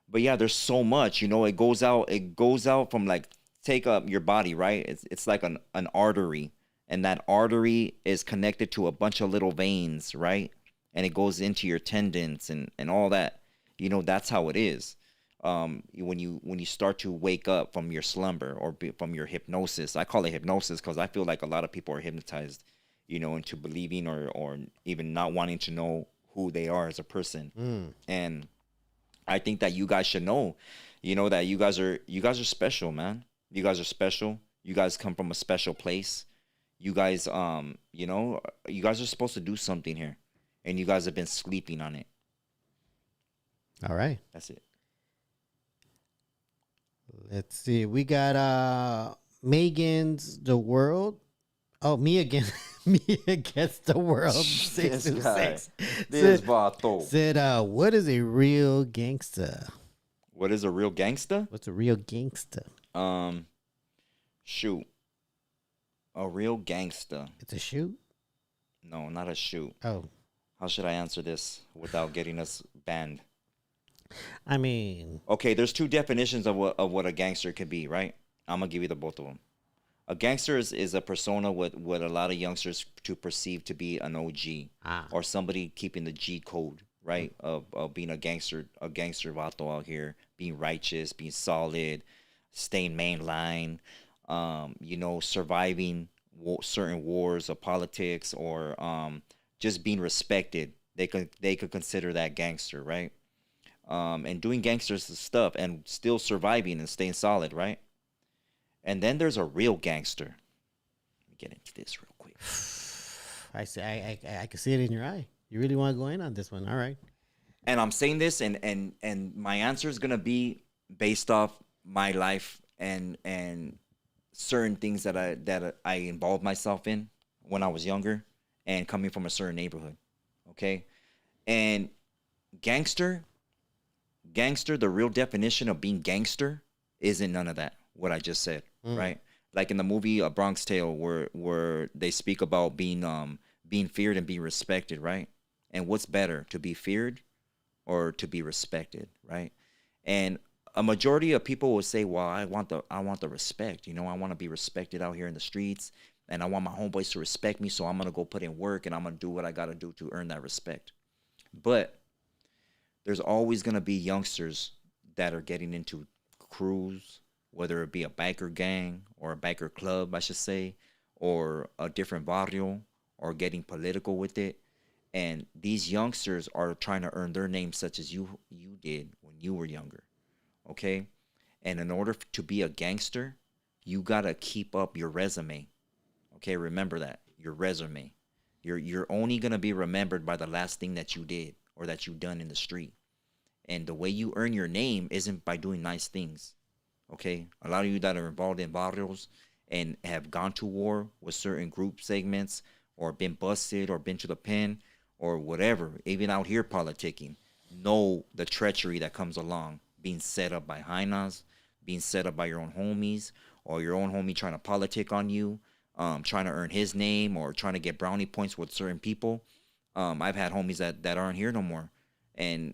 S1: but yeah, there's so much. You know, it goes out from like take up your body, right? It's like an artery, and that artery is connected to a bunch of little veins, right? And it goes into your tendons and all that. You know, that's how it is. When you start to wake up from your slumber or from your hypnosis. I call it hypnosis because I feel like a lot of people are hypnotized, you know, into believing or even not wanting to know who they are as a person. And I think that you guys should know, you know, that you guys are special, man. You guys are special. You guys come from a special place. You guys, you know, you guys are supposed to do something here, and you guys have been sleeping on it.
S2: All right,
S1: that's it.
S2: Let's see. We got Megan's The World. Oh, me again. Me Against the World. 626.
S1: This vato.
S2: Said, what is a real gangster?
S1: What is a real gangster?
S2: What's a real gangster?
S1: Shoot. A real gangster.
S2: It's a shoot?
S1: No, not a shoot.
S2: Oh.
S1: How should I answer this without getting us banned?
S2: I mean,
S1: okay, there's two definitions of what a gangster could be, right? I'm gonna give you the both of them. A gangster is a persona what a lot of youngsters to perceive to be an OG or somebody keeping the G code, right? Of being a gangster vato out here, being righteous, being solid, staying mainline, you know, surviving certain wars of politics or just being respected. They could consider that gangster, right? And doing gangsters stuff and still surviving and staying solid, right? And then there's a real gangster. Let me get into this real quick.
S2: I can see it in your eye. You really want to go in on this one. All right.
S1: And I'm saying this and my answer is going to be based off my life and certain things that I involved myself in when I was younger and coming from a certain neighborhood. Okay? And gangster, the real definition of being gangster isn't none of that, what I just said, right? Like in the movie A Bronx Tale where they speak about being feared and being respected, right? And what's better, to be feared or to be respected, right? And a majority of people will say, well, I want the respect, you know, I want to be respected out here in the streets and I want my homeboys to respect me, so I'm going to go put in work and I'm going to do what I got to do to earn that respect. But there's always going to be youngsters that are getting into crews, whether it be a biker gang or a biker club, I should say, or a different barrio, or getting political with it. And these youngsters are trying to earn their name such as you did when you were younger, okay? And in order to be a gangster, you got to keep up your resume, okay? Remember that, your resume. You're only going to be remembered by the last thing that you did or that you've done in the street. And the way you earn your name isn't by doing nice things, okay? A lot of you that are involved in barrios and have gone to war with certain group segments or been busted or been to the pen or whatever, even out here politicking, know the treachery that comes along, being set up by hyenas, being set up by your own homies, or your own homie trying to politic on you, trying to earn his name or trying to get brownie points with certain people. I've had homies that aren't here no more, and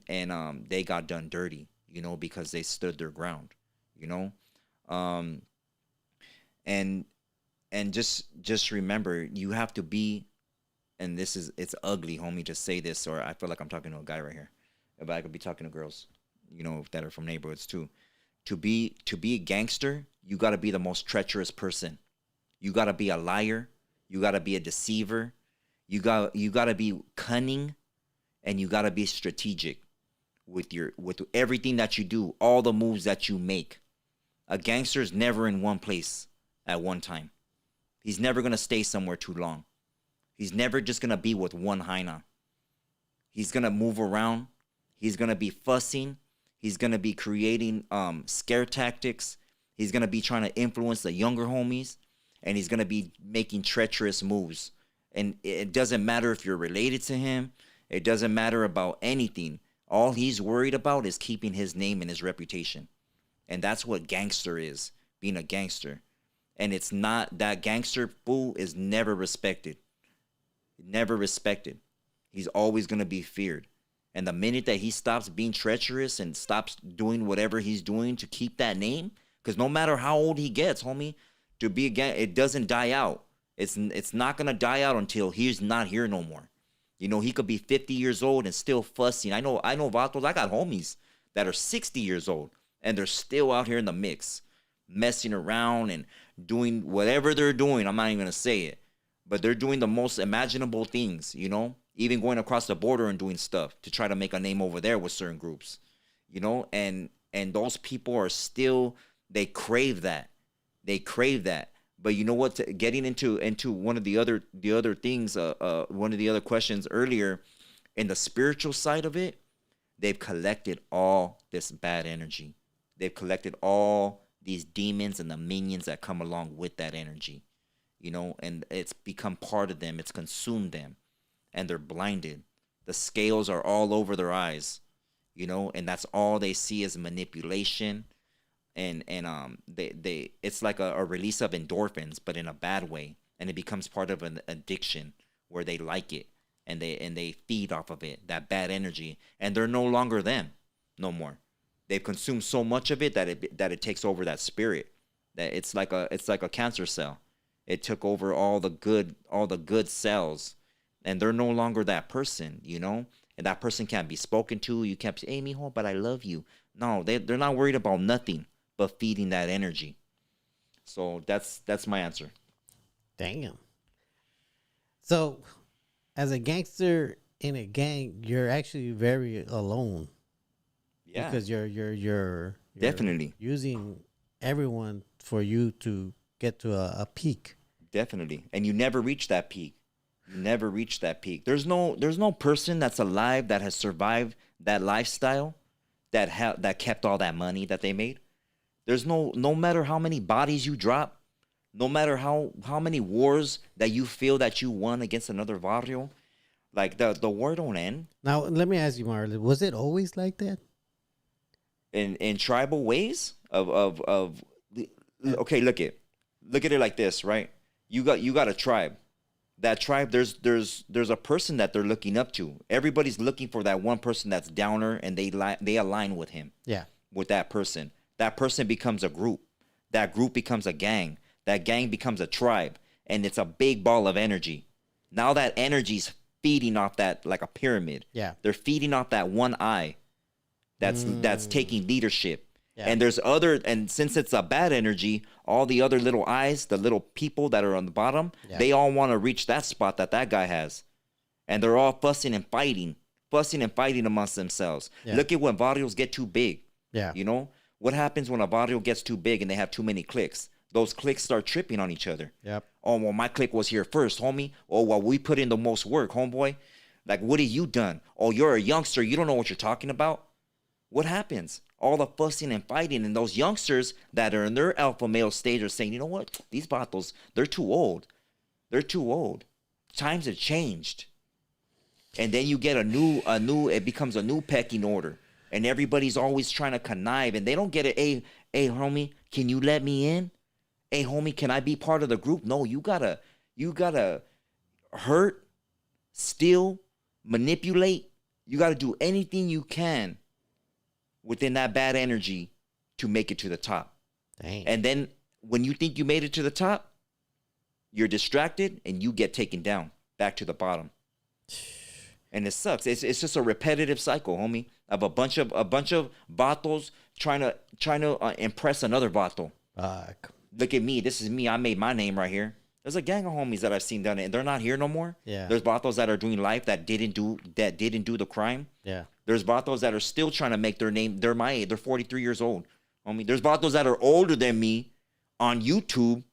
S1: they got done dirty, you know, because they stood their ground, you know, and just remember, you have to be, and it's ugly, homie, to say this, or I feel like I'm talking to a guy right here, but I could be talking to girls, you know, that are from neighborhoods too. To be a gangster, you got to be the most treacherous person. You got to be a liar. You got to be a deceiver. You got to be cunning, and you got to be strategic with everything that you do, all the moves that you make. A gangster is never in one place at one time. He's never going to stay somewhere too long. He's never just going to be with one hyena. He's going to move around. He's going to be fussing. He's going to be creating scare tactics. He's going to be trying to influence the younger homies. And he's going to be making treacherous moves. And it doesn't matter if you're related to him. It doesn't matter about anything. All he's worried about is keeping his name and his reputation. And that's what gangster is, being a gangster. And it's not, that gangster fool is never respected. Never respected. He's always going to be feared. And the minute that he stops being treacherous and stops doing whatever he's doing to keep that name, because no matter how old he gets, homie, to be a gang, it doesn't die out. It's not going to die out until he's not here no more. You know, he could be 50 years old and still fussing. I know vatos, I got homies that are 60 years old and they're still out here in the mix, messing around and doing whatever they're doing. I'm not even going to say it, but they're doing the most imaginable things, you know, even going across the border and doing stuff to try to make a name over there with certain groups, you know, and those people are still, they crave that. They crave that. But you know what? Getting into one of the other things, one of the other questions earlier, in the spiritual side of it, they've collected all this bad energy. They've collected all these demons and the minions that come along with that energy, you know, and it's become part of them. It's consumed them, and they're blinded. The scales are all over their eyes, you know, and that's all they see is manipulation. And they it's like a release of endorphins, but in a bad way, and it becomes part of an addiction where they like it and they feed off of it, that bad energy, and they're no longer them no more. They've consumed so much of it that it takes over that spirit, that it's like a cancer cell. It took over all the good cells, and they're no longer that person, you know, and that person can't be spoken to. You can't say, hey mijo, but I love you. No, they're not worried about nothing but feeding that energy. So that's my answer.
S2: Damn. So, as a gangster in a gang, you're actually very alone.
S1: Yeah.
S2: Because you're
S1: definitely
S2: using everyone for you to get to a peak.
S1: Definitely. And you never reach that peak. You never reach that peak. There's no person that's alive that has survived that lifestyle that kept all that money that they made. There's no matter how many bodies you drop, no matter how many wars that you feel that you won against another barrio, like the war don't end.
S2: Now, let me ask you, Marlon, was it always like that?
S1: In tribal ways of okay, look at it like this, right? You got a tribe. That tribe, there's a person that they're looking up to. Everybody's looking for that one person that's downer, and they align with him.
S2: Yeah.
S1: With that person. That person becomes a group. That group becomes a gang. That gang becomes a tribe. And it's a big ball of energy. Now that energy's feeding off that like a pyramid.
S2: Yeah.
S1: They're feeding off that one eye that's taking leadership. Yeah. And since it's a bad energy, all the other little eyes, the little people that are on the bottom, they all want to reach that spot that guy has. And they're all fussing and fighting amongst themselves. Yeah. Look at when barrios get too big.
S2: Yeah.
S1: You know? What happens when a barrio gets too big and they have too many cliques? Those cliques start tripping on each other.
S2: Yep.
S1: Oh, well, my clique was here first, homie. Oh, well, we put in the most work, homeboy. Like, what have you done? Oh, you're a youngster. You don't know what you're talking about? What happens? All the fussing and fighting, and those youngsters that are in their alpha male stage are saying, you know what? These battles, they're too old. They're too old. Times have changed. And then you get it becomes a new pecking order. And everybody's always trying to connive, and they don't get it. Hey, homie, can you let me in? Hey, homie, can I be part of the group? No, you gotta hurt, steal, manipulate. You gotta do anything you can within that bad energy to make it to the top.
S2: Dang.
S1: And then when you think you made it to the top, you're distracted and you get taken down back to the bottom. And it sucks. It's just a repetitive cycle, homie, of a bunch of vatos trying to impress another vato. Look at me. This is me. I made my name right here. There's a gang of homies that I've seen done it, and they're not here no more.
S2: Yeah.
S1: There's vatos that are doing life that didn't do the crime.
S2: Yeah.
S1: There's vatos that are still trying to make their name. They're my age. They're 43 years old. Homie. There's vatos that are older than me on YouTube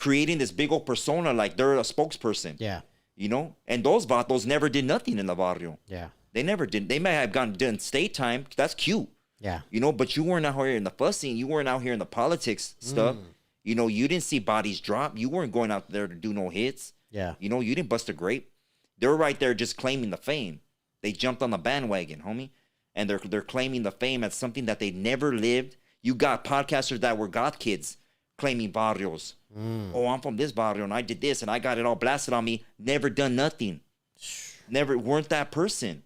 S1: creating this big old persona like they're a spokesperson.
S2: Yeah.
S1: You know, and those vatos never did nothing in the barrio.
S2: Yeah.
S1: They never did. They may have done state time. That's cute.
S2: Yeah.
S1: You know, but you weren't out here in the fussing. You weren't out here in the politics stuff. You know, you didn't see bodies drop. You weren't going out there to do no hits.
S2: Yeah.
S1: You know, you didn't bust a grape. They're right there just claiming the fame. They jumped on the bandwagon, homie. And they're claiming the fame as something that they never lived. You got podcasters that were goth kids claiming barrios. Oh, I'm from this barrio and I did this and I got it all blasted on me. Never done nothing. Never weren't that person.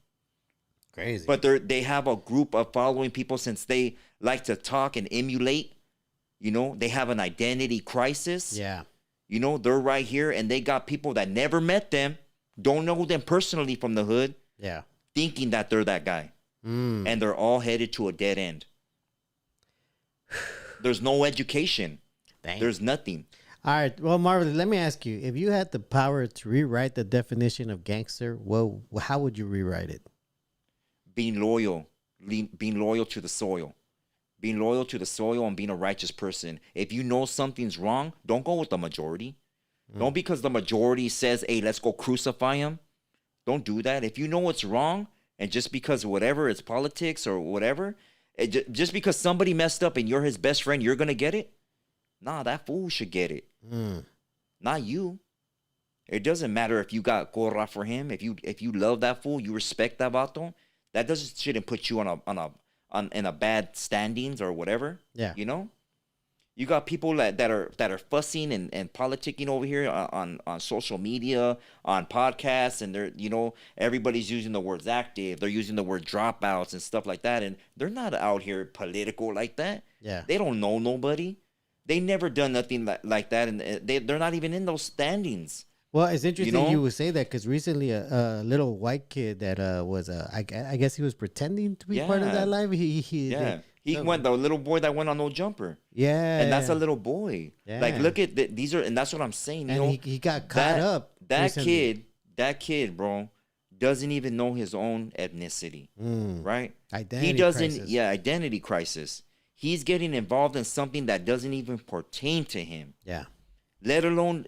S2: Crazy.
S1: But they have a group of following people since they like to talk and emulate. You know, they have an identity crisis.
S2: Yeah.
S1: You know, they're right here and they got people that never met them, don't know them personally from the hood.
S2: Yeah.
S1: Thinking that they're that guy. And they're all headed to a dead end. There's no education.
S2: Dang.
S1: There's nothing.
S2: All right. Well, Marvel, let me ask you: if you had the power to rewrite the definition of gangster, well, how would you rewrite it?
S1: Being loyal to the soil. Being loyal to the soil and being a righteous person. If you know something's wrong, don't go with the majority. Don't because the majority says, hey, let's go crucify him. Don't do that. If you know it's wrong, and just because whatever, it's politics or whatever, just because somebody messed up and you're his best friend, you're going to get it? Nah, that fool should get it. Not you. It doesn't matter if you got gorra for him. If you love that fool, you respect that vato. That shouldn't put you in a bad standings or whatever.
S2: Yeah.
S1: You know? You got people that are fussing and politicking over here on social media, on podcasts, and they're, you know, everybody's using the words active. They're using the word dropouts and stuff like that, and they're not out here political like that.
S2: Yeah.
S1: They don't know nobody. They never done nothing like that, and they're not even in those standings.
S2: Well, it's interesting
S1: You know?
S2: you would say that because recently a little white kid that was I guess he was pretending to be part of that life.
S1: He went, the little boy that went on No Jumper.
S2: Yeah.
S1: And that's a little boy.
S2: Yeah.
S1: Like, look at these are, and that's what I'm saying. You
S2: And
S1: know,
S2: he got caught up.
S1: That
S2: recently.
S1: kid, bro, doesn't even know his own ethnicity, right?
S2: Identity
S1: He doesn't,
S2: crisis.
S1: identity crisis. He's getting involved in something that doesn't even pertain to him.
S2: Yeah.
S1: Let alone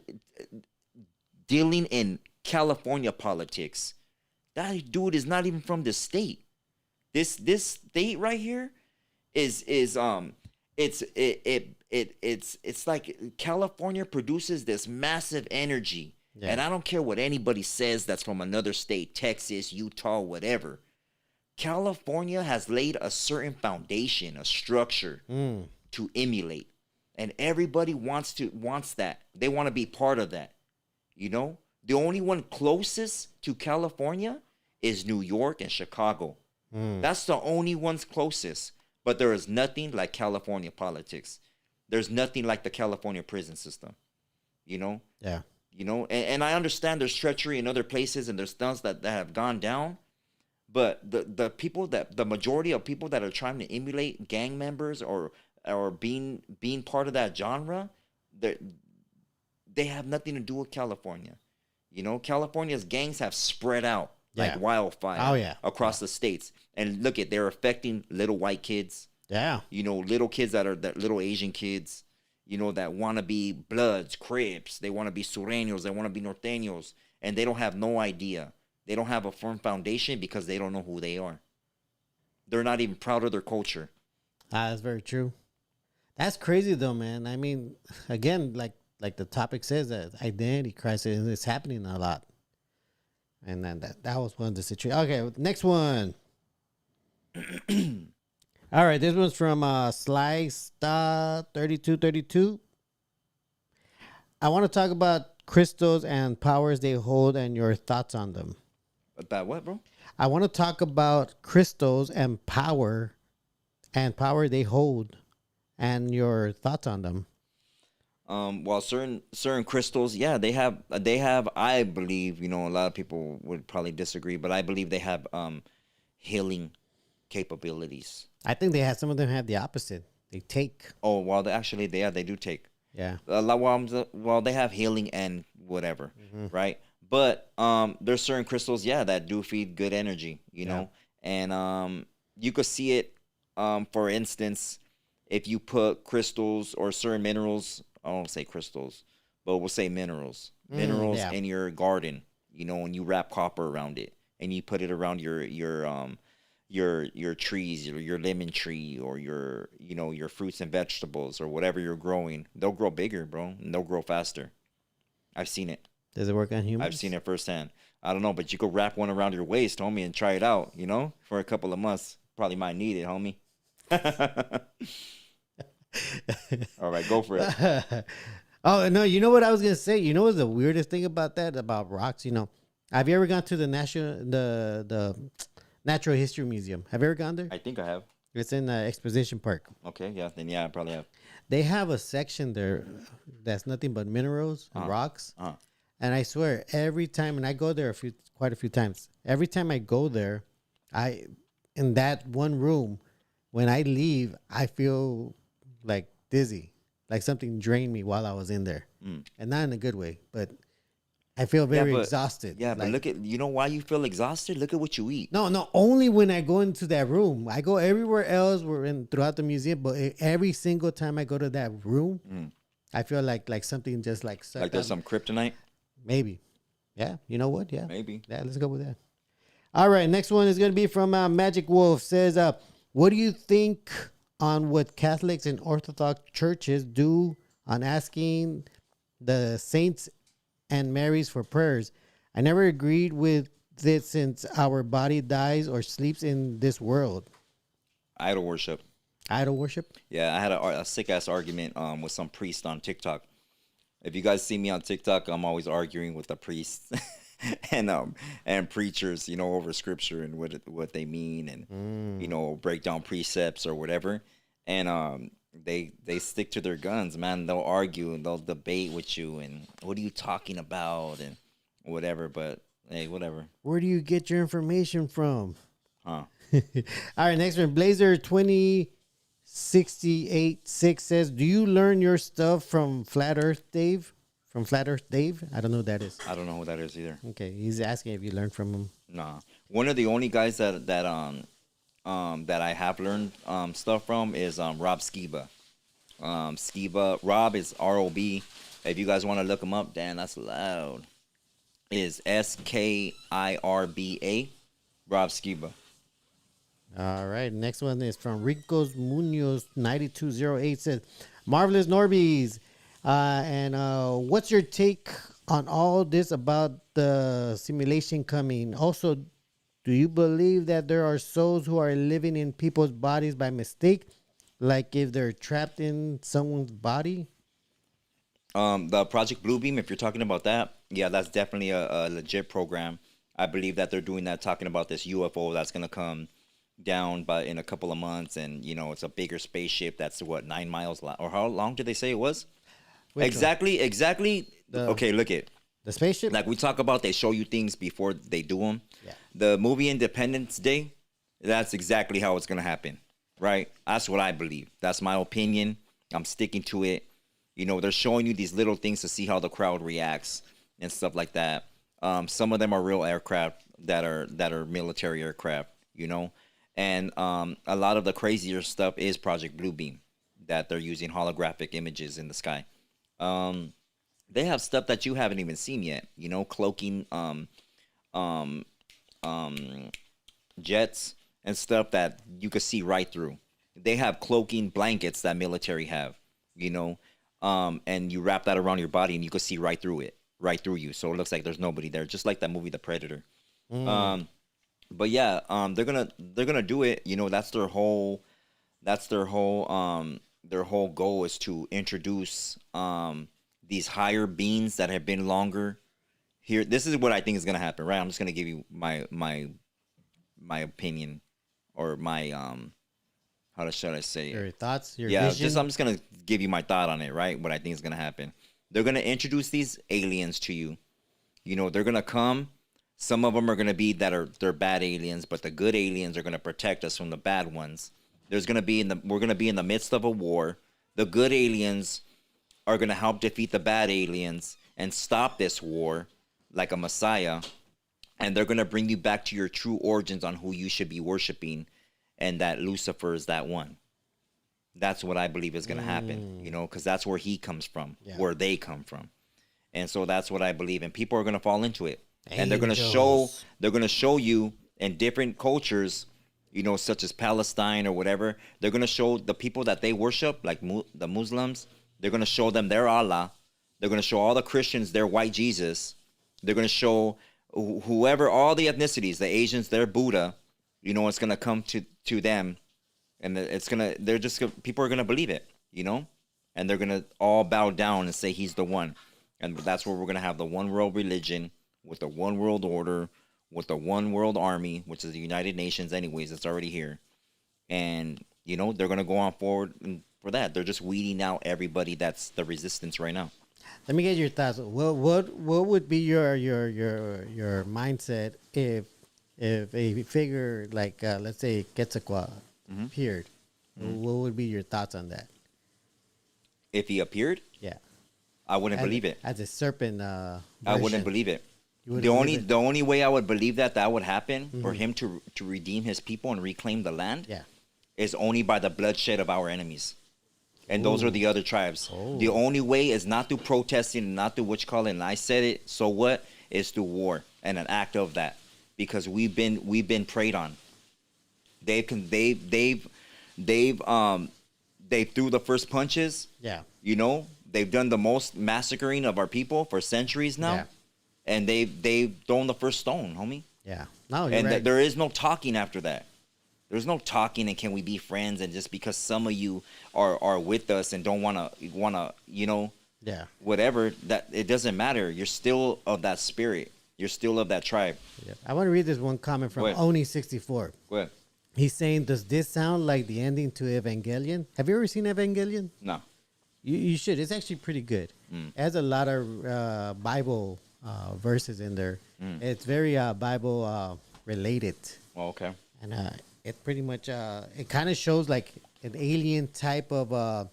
S1: dealing in California politics. That dude is not even from the state. This state right here is it's like California produces this massive energy.
S2: Yeah.
S1: And I don't care what anybody says that's from another state, Texas, Utah, whatever. California has laid a certain foundation, a structure to emulate. And everybody wants that. They want to be part of that. You know? The only one closest to California is New York and Chicago. That's the only ones closest. But there is nothing like California politics. There's nothing like the California prison system. You know?
S2: Yeah.
S1: You know? And I understand there's treachery in other places and there's things that have gone down. But the majority of people that are trying to emulate gang members or being part of that genre, they have nothing to do with California. You know, California's gangs have spread out like wildfire across the states. And look at, they're affecting little white kids.
S2: Yeah.
S1: You know, little kids that little Asian kids, you know, that want to be Bloods, Crips. They want to be Sureños. They want to be Norteños. And they don't have no idea. They don't have a firm foundation because they don't know who they are. They're not even proud of their culture.
S2: That's very true. That's crazy though, man. I mean, again, like the topic says, that identity crisis is happening a lot. And then that was one of the situations. Okay, next one. All right, this one's from Sly3232. I want to talk about crystals and powers they hold and your thoughts on them.
S1: About what, bro?
S2: I want to talk about crystals and power they hold and your thoughts on them.
S1: Well, certain crystals, yeah, they have, I believe, you know, a lot of people would probably disagree, but I believe they have healing capabilities.
S2: I think some of them have the opposite. They take.
S1: Oh, well, they do take.
S2: Yeah.
S1: Well, they have healing and whatever, right? But there's certain crystals, that do feed good energy, you know, and you could see it. For instance, if you put crystals or certain minerals, I won't say crystals, but we'll say minerals
S2: yeah.
S1: in your garden. You know, and you wrap copper around it, and you put it around your trees, your lemon tree, or your fruits and vegetables, or whatever you're growing. They'll grow bigger, bro, and they'll grow faster. I've seen it.
S2: Does it work on humans?
S1: I've seen it firsthand. I don't know, but you could wrap one around your waist, homie, and try it out, for a couple of months. Probably might need it, homie. All right, go for it.
S2: Oh, no, you know what I was going to say? You know what's the weirdest thing about that, about rocks? Have you ever gone to the Natural History Museum? Have you ever gone there?
S1: I think I have.
S2: It's in Exposition Park.
S1: Okay, yeah, then yeah, I probably have.
S2: They have a section there that's nothing but minerals and rocks. And I swear, every time, and I go there quite a few times, every time I go there, in that one room, when I leave, I feel like dizzy, like something drained me while I was in there. And not in a good way, but I feel very exhausted.
S1: Yeah, but look at, why you feel exhausted? Look at what you eat.
S2: No, only when I go into that room. I go everywhere else. Throughout the museum, but every single time I go to that room, I feel like something just like
S1: there's some kryptonite.
S2: Maybe, yeah. You know what? Yeah,
S1: maybe.
S2: Yeah, let's go with that. All right, next one is gonna be from Magic Wolf. Says, what do you think on what Catholics and Orthodox churches do on asking the saints and Marys for prayers? I never agreed with it since our body dies or sleeps in this world.
S1: Idol worship.
S2: Idol worship?
S1: Yeah, I had a sick ass argument with some priest on TikTok. If you guys see me on TikTok, I'm always arguing with the priests and preachers, over scripture and what they mean, and break down precepts or whatever. And they stick to their guns, man. They'll argue and they'll debate with you, and what are you talking about and whatever. But hey, whatever.
S2: Where do you get your information from?
S1: Huh?
S2: All right, next one. Blazer 2068-6 says, do you learn your stuff from Flat Earth Dave? From Flat Earth Dave? I don't know who that is.
S1: I don't know who that is either.
S2: Okay, he's asking if you learned from him.
S1: Nah, one of the only guys that I have learned stuff from is Rob Skiba. Skiba, Rob is ROB. If you guys want to look him up, damn, that's loud. Is SKIRBA, Rob Skiba.
S2: All right, next one is from Ricos Munoz 9208. Says, marvelous NORBEEZ. And what's your take on all this about the simulation coming? Also, do you believe that there are souls who are living in people's bodies by mistake? Like if they're trapped in someone's body?
S1: The Project Bluebeam, if you're talking about that, yeah, that's definitely a legit program. I believe that they're doing that, talking about this UFO that's going to come down in a couple of months. And, it's a bigger spaceship that's, 9 miles long? Or how long did they say it was?
S2: Which
S1: exactly. Okay, look it.
S2: The spaceship?
S1: Like we talk about, they show you things before they do them.
S2: Yeah.
S1: The movie Independence Day, that's exactly how it's going to happen, right? That's what I believe. That's my opinion. I'm sticking to it. They're showing you these little things to see how the crowd reacts and stuff like that. Some of them are real aircraft that are military aircraft, and a lot of the crazier stuff is Project Bluebeam, that they're using holographic images in the sky. They have stuff that you haven't even seen yet, cloaking jets and stuff that you could see right through. They have cloaking blankets that military have, and you wrap that around your body and you could see right through you. So it looks like there's nobody there, just like that movie The Predator. But yeah, they're gonna do it. That's their whole goal, is to introduce these higher beings that have been longer here. This is what I think is gonna happen, right? I'm just gonna give you my opinion, or my how should I say it?
S2: Your thoughts, your
S1: vision?
S2: vision?
S1: I'm just gonna give you my thought on it, right? What I think is gonna happen. They're gonna introduce these aliens to you. They're gonna come. Some of them are gonna be they're bad aliens, but the good aliens are gonna protect us from the bad ones. We're gonna be in the midst of a war. The good aliens are gonna help defeat the bad aliens and stop this war, like a messiah. And they're gonna bring you back to your true origins on who you should be worshiping, and that Lucifer is that one. That's what I believe is gonna happen. Because that's where he comes from, where they come from. And so that's what I believe. And people are going to fall into it. And
S2: Angels.
S1: they're going to show you in different cultures, such as Palestine or whatever. They're going to show the people that they worship, like the Muslims. They're going to show them their Allah. They're going to show all the Christians their white Jesus. They're going to show whoever, all the ethnicities, the Asians, their Buddha. It's going to come to them, and people are going to believe it, and they're going to all bow down and say he's the one. And that's where we're going to have the one world religion with the one world order, with the one world army, which is the United Nations anyways. It's already here. And, they're going to go on forward for that. They're just weeding out everybody that's the resistance right now.
S2: Let me get your thoughts. What would be your mindset if a figure like let's say Quetzalcoatl appeared? What would be your thoughts on that?
S1: If he appeared?
S2: Yeah.
S1: I wouldn't believe it.
S2: As a serpent
S1: I wouldn't believe it. The only way I would believe that would happen for him to redeem his people and reclaim the land is only by the bloodshed of our enemies. And those are the other tribes. The only way is not through protesting and not through and I said it, so what? Is through war and an act of that. Because we've been preyed on. They threw the first punches.
S2: Yeah.
S1: They've done the most massacring of our people for centuries now.
S2: Yeah.
S1: And they've thrown the first stone, homie.
S2: Yeah. No, you're
S1: and
S2: right.
S1: There is no talking after that. There's no talking and can we be friends, and just because some of you are with us and don't wanna whatever, that it doesn't matter. You're still of that spirit. You're still of that tribe.
S2: Yeah. I want to read this one comment from Oni64.
S1: Go ahead.
S2: He's saying, does this sound like the ending to Evangelion? Have you ever seen Evangelion?
S1: No.
S2: You should. It's actually pretty good. It has a lot of Bible verses in there. It's very Bible related.
S1: Oh, okay.
S2: And it pretty much it kind of shows like an alien type of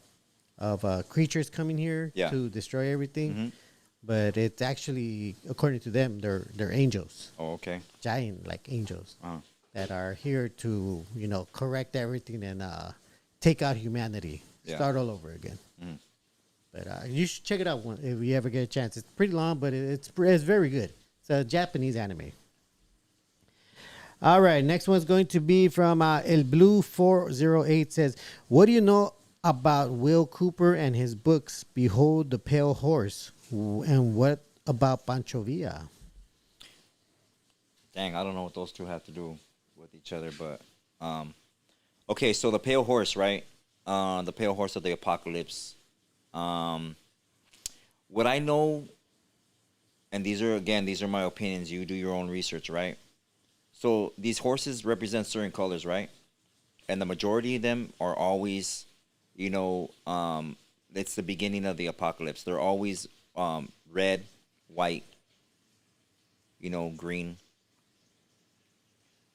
S2: creatures coming here to destroy everything. But it's actually, according to them, they're angels.
S1: Oh, okay.
S2: Giant like angels that are here to correct everything and take out humanity, start all over again. But you should check it out if you ever get a chance. It's pretty long, but it's very good. It's a Japanese anime. All right, next one's going to be from El Blue 408. Says, what do you know about Will Cooper and his books, Behold the Pale Horse? And what about Pancho Villa?
S1: Dang, I don't know what those two have to do with each other, but okay, so the Pale Horse, right? The Pale Horse of the Apocalypse. What I know, and these are my opinions. You do your own research, right? So these horses represent certain colors, right? And the majority of them are always, it's the beginning of the apocalypse. They're always red, white, green.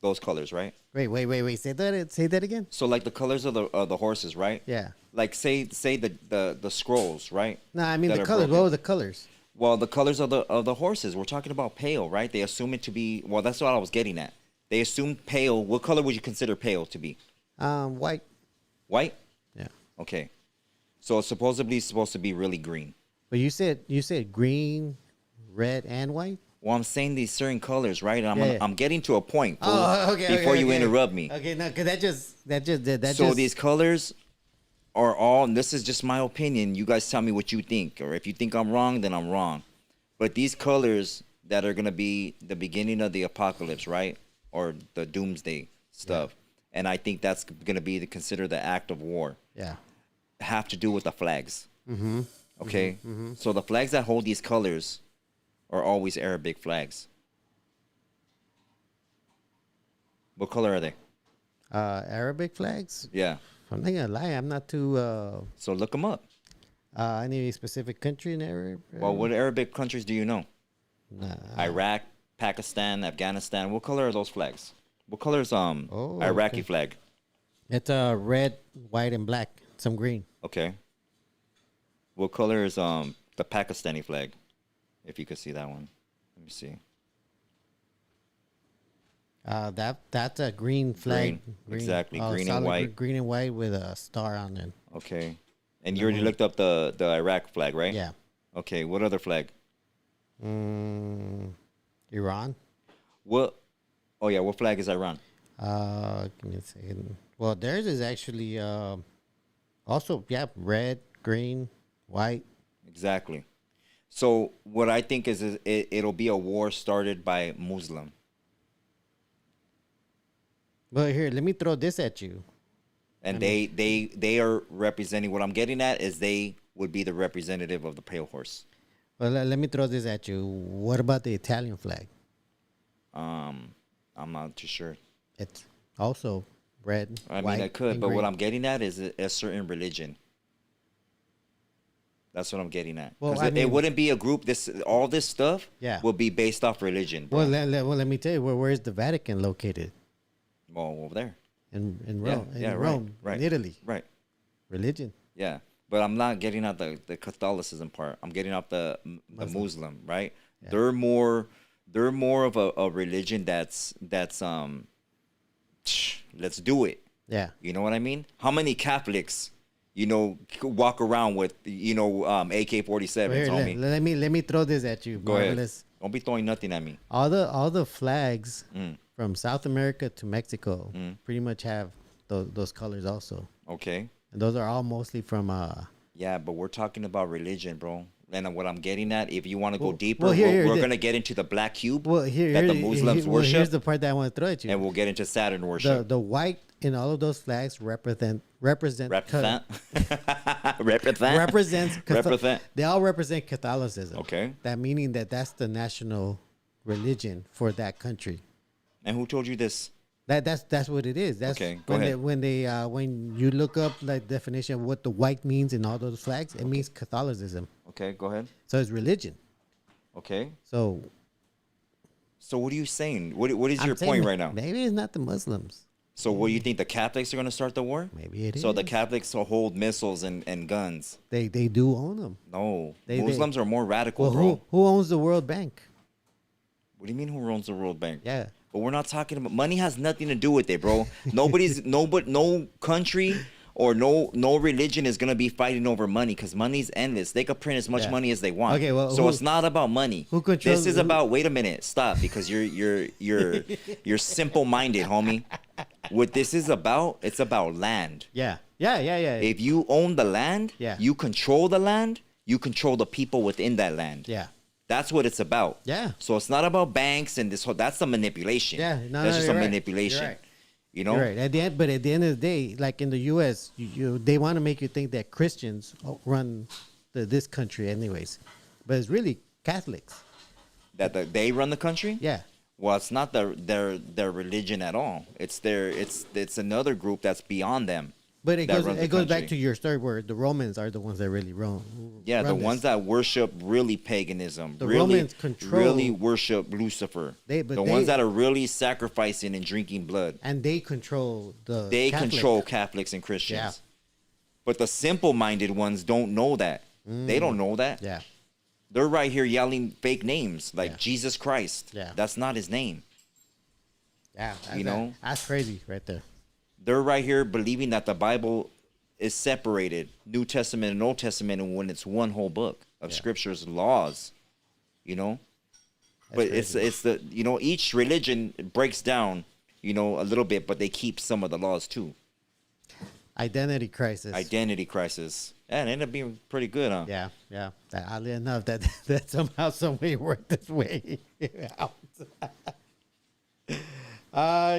S1: Those colors, right?
S2: Wait. Say that again.
S1: So like the colors of the horses, right?
S2: Yeah.
S1: Like say the scrolls, right?
S2: No, I mean the colors. What were the colors?
S1: Well, the colors of the horses. We're talking about pale, right? They assume it to be. Well, that's what I was getting at. They assume pale. What color would you consider pale to be?
S2: White.
S1: White?
S2: Yeah.
S1: Okay. So it's supposed to be really green.
S2: But you said green, red, and white.
S1: Well, I'm saying these certain colors, right? I'm getting to a point.
S2: Okay.
S1: Before you interrupt me.
S2: Okay, no, because that
S1: So these colors are all, and this is just my opinion. You guys tell me what you think, or if you think I'm wrong, then I'm wrong. But these colors that are gonna be the beginning of the apocalypse, right, or the doomsday stuff, and I think that's gonna be considered the act of war.
S2: Yeah.
S1: Have to do with the flags.
S2: Mm-hmm.
S1: Okay. Mm-hmm. So the flags that hold these colors are always Arabic flags. What color are they?
S2: Arabic flags?
S1: Yeah.
S2: I'm not gonna lie, I'm not too.
S1: So look them up.
S2: Any specific country in Arab?
S1: Well, what Arabic countries do you know? Iraq, Pakistan, Afghanistan. What color are those flags? What color is Iraqi flag?
S2: It's red, white, and black. Some green.
S1: Okay. What color is the Pakistani flag? If you could see that one. Let me see.
S2: That's a green flag.
S1: Green. Exactly. Green and white.
S2: Green and white with a star on it.
S1: Okay. And you already looked up the Iraq flag, right?
S2: Yeah.
S1: Okay. What other flag?
S2: Iran.
S1: What? Oh yeah, what flag is Iran?
S2: Give me a second. Well, theirs is actually also red, green, white.
S1: Exactly. So what I think is it'll be a war started by Muslim.
S2: But here, let me throw this at you.
S1: And they are representing, what I'm getting at is they would be the representative of the pale horse.
S2: Well, let me throw this at you. What about the Italian flag?
S1: I'm not too sure.
S2: It's also red.
S1: I
S2: white,
S1: mean, I could,
S2: and
S1: but
S2: green.
S1: what I'm getting at is a certain religion. That's what I'm getting at.
S2: Well,
S1: Because it wouldn't be a group. All this stuff will be based off religion. Bro.
S2: Well, let me tell you, where is the Vatican located?
S1: Well, over there.
S2: In Rome.
S1: Yeah,
S2: in Rome,
S1: right.
S2: in Italy.
S1: Right.
S2: Religion.
S1: Yeah. But I'm not getting out the Catholicism part. I'm getting out the Muslim, right? Yeah. They're more of a religion that's let's do it.
S2: Yeah.
S1: You know what I mean? How many Catholics, walk around with, AK-47s, homie?
S2: Let me throw this at you.
S1: Go ahead. Don't be throwing nothing at me.
S2: All the flags from South America to Mexico pretty much have those colors also.
S1: Okay.
S2: And those are all mostly from
S1: Yeah, but we're talking about religion, bro. And what I'm getting at, if you want to go deeper,
S2: we're
S1: going to get into the black cube that the Muslims
S2: well,
S1: worship.
S2: Here's the part that I want to throw at you.
S1: And we'll get into Saturn worship.
S2: The white in all of those flags represents.
S1: Represent.
S2: They all represent Catholicism.
S1: Okay.
S2: That meaning that's the national religion for that country.
S1: And who told you this?
S2: That's what it is. That's
S1: okay. Go ahead.
S2: When you look up like definition of what the white means in all those flags, it means Catholicism.
S1: Okay, go ahead.
S2: So it's religion.
S1: Okay.
S2: So
S1: what are you saying? What is your point right now?
S2: Maybe it's not the Muslims.
S1: So what do you think, the Catholics are going to start the war?
S2: Maybe it is.
S1: So the Catholics will hold missiles and guns.
S2: They do own them.
S1: No. Muslims are more radical, bro.
S2: Who owns the World Bank?
S1: What do you mean who owns the World Bank?
S2: Yeah.
S1: But we're not talking about money. Has nothing to do with it, bro. No country or no religion is gonna be fighting over money, because money's endless. They could print as much money as they want. Okay, well, so it's not about money.
S2: Who controls?
S1: This is about. Wait a minute, stop, because you're simple-minded, homie. What this is about? It's about land.
S2: Yeah.
S1: If you own the land, you control the land. You control the people within that land.
S2: Yeah.
S1: That's what it's about.
S2: Yeah.
S1: So it's not about banks and this whole. That's a manipulation.
S2: Yeah.
S1: That's just a manipulation.
S2: Right.
S1: You know.
S2: You're right. But at the end of the day, like in the U.S., they want to make you think that Christians run this country, anyways, but it's really Catholics.
S1: That they run the country.
S2: Yeah.
S1: Well, it's not their religion at all. It's another group that's beyond them.
S2: But it goes back to your story where the Romans are the ones that really run.
S1: Yeah, the ones that worship really paganism.
S2: The Romans
S1: really worship Lucifer. The ones that are really sacrificing and drinking blood.
S2: And they control
S1: control Catholics and Christians. Yeah. But the simple-minded ones don't know that. They don't know that.
S2: Yeah.
S1: They're right here yelling fake names like Jesus Christ.
S2: Yeah.
S1: That's not his name.
S2: Yeah. That's crazy right there.
S1: They're right here believing that the Bible is separated, New Testament and Old Testament, and when it's one whole book of scriptures, laws, That's but crazy. It's the each religion breaks down, a little bit, but they keep some of the laws too.
S2: Identity crisis.
S1: And it ended up being pretty good, huh?
S2: Yeah. Oddly enough, that somehow, some way worked its way out.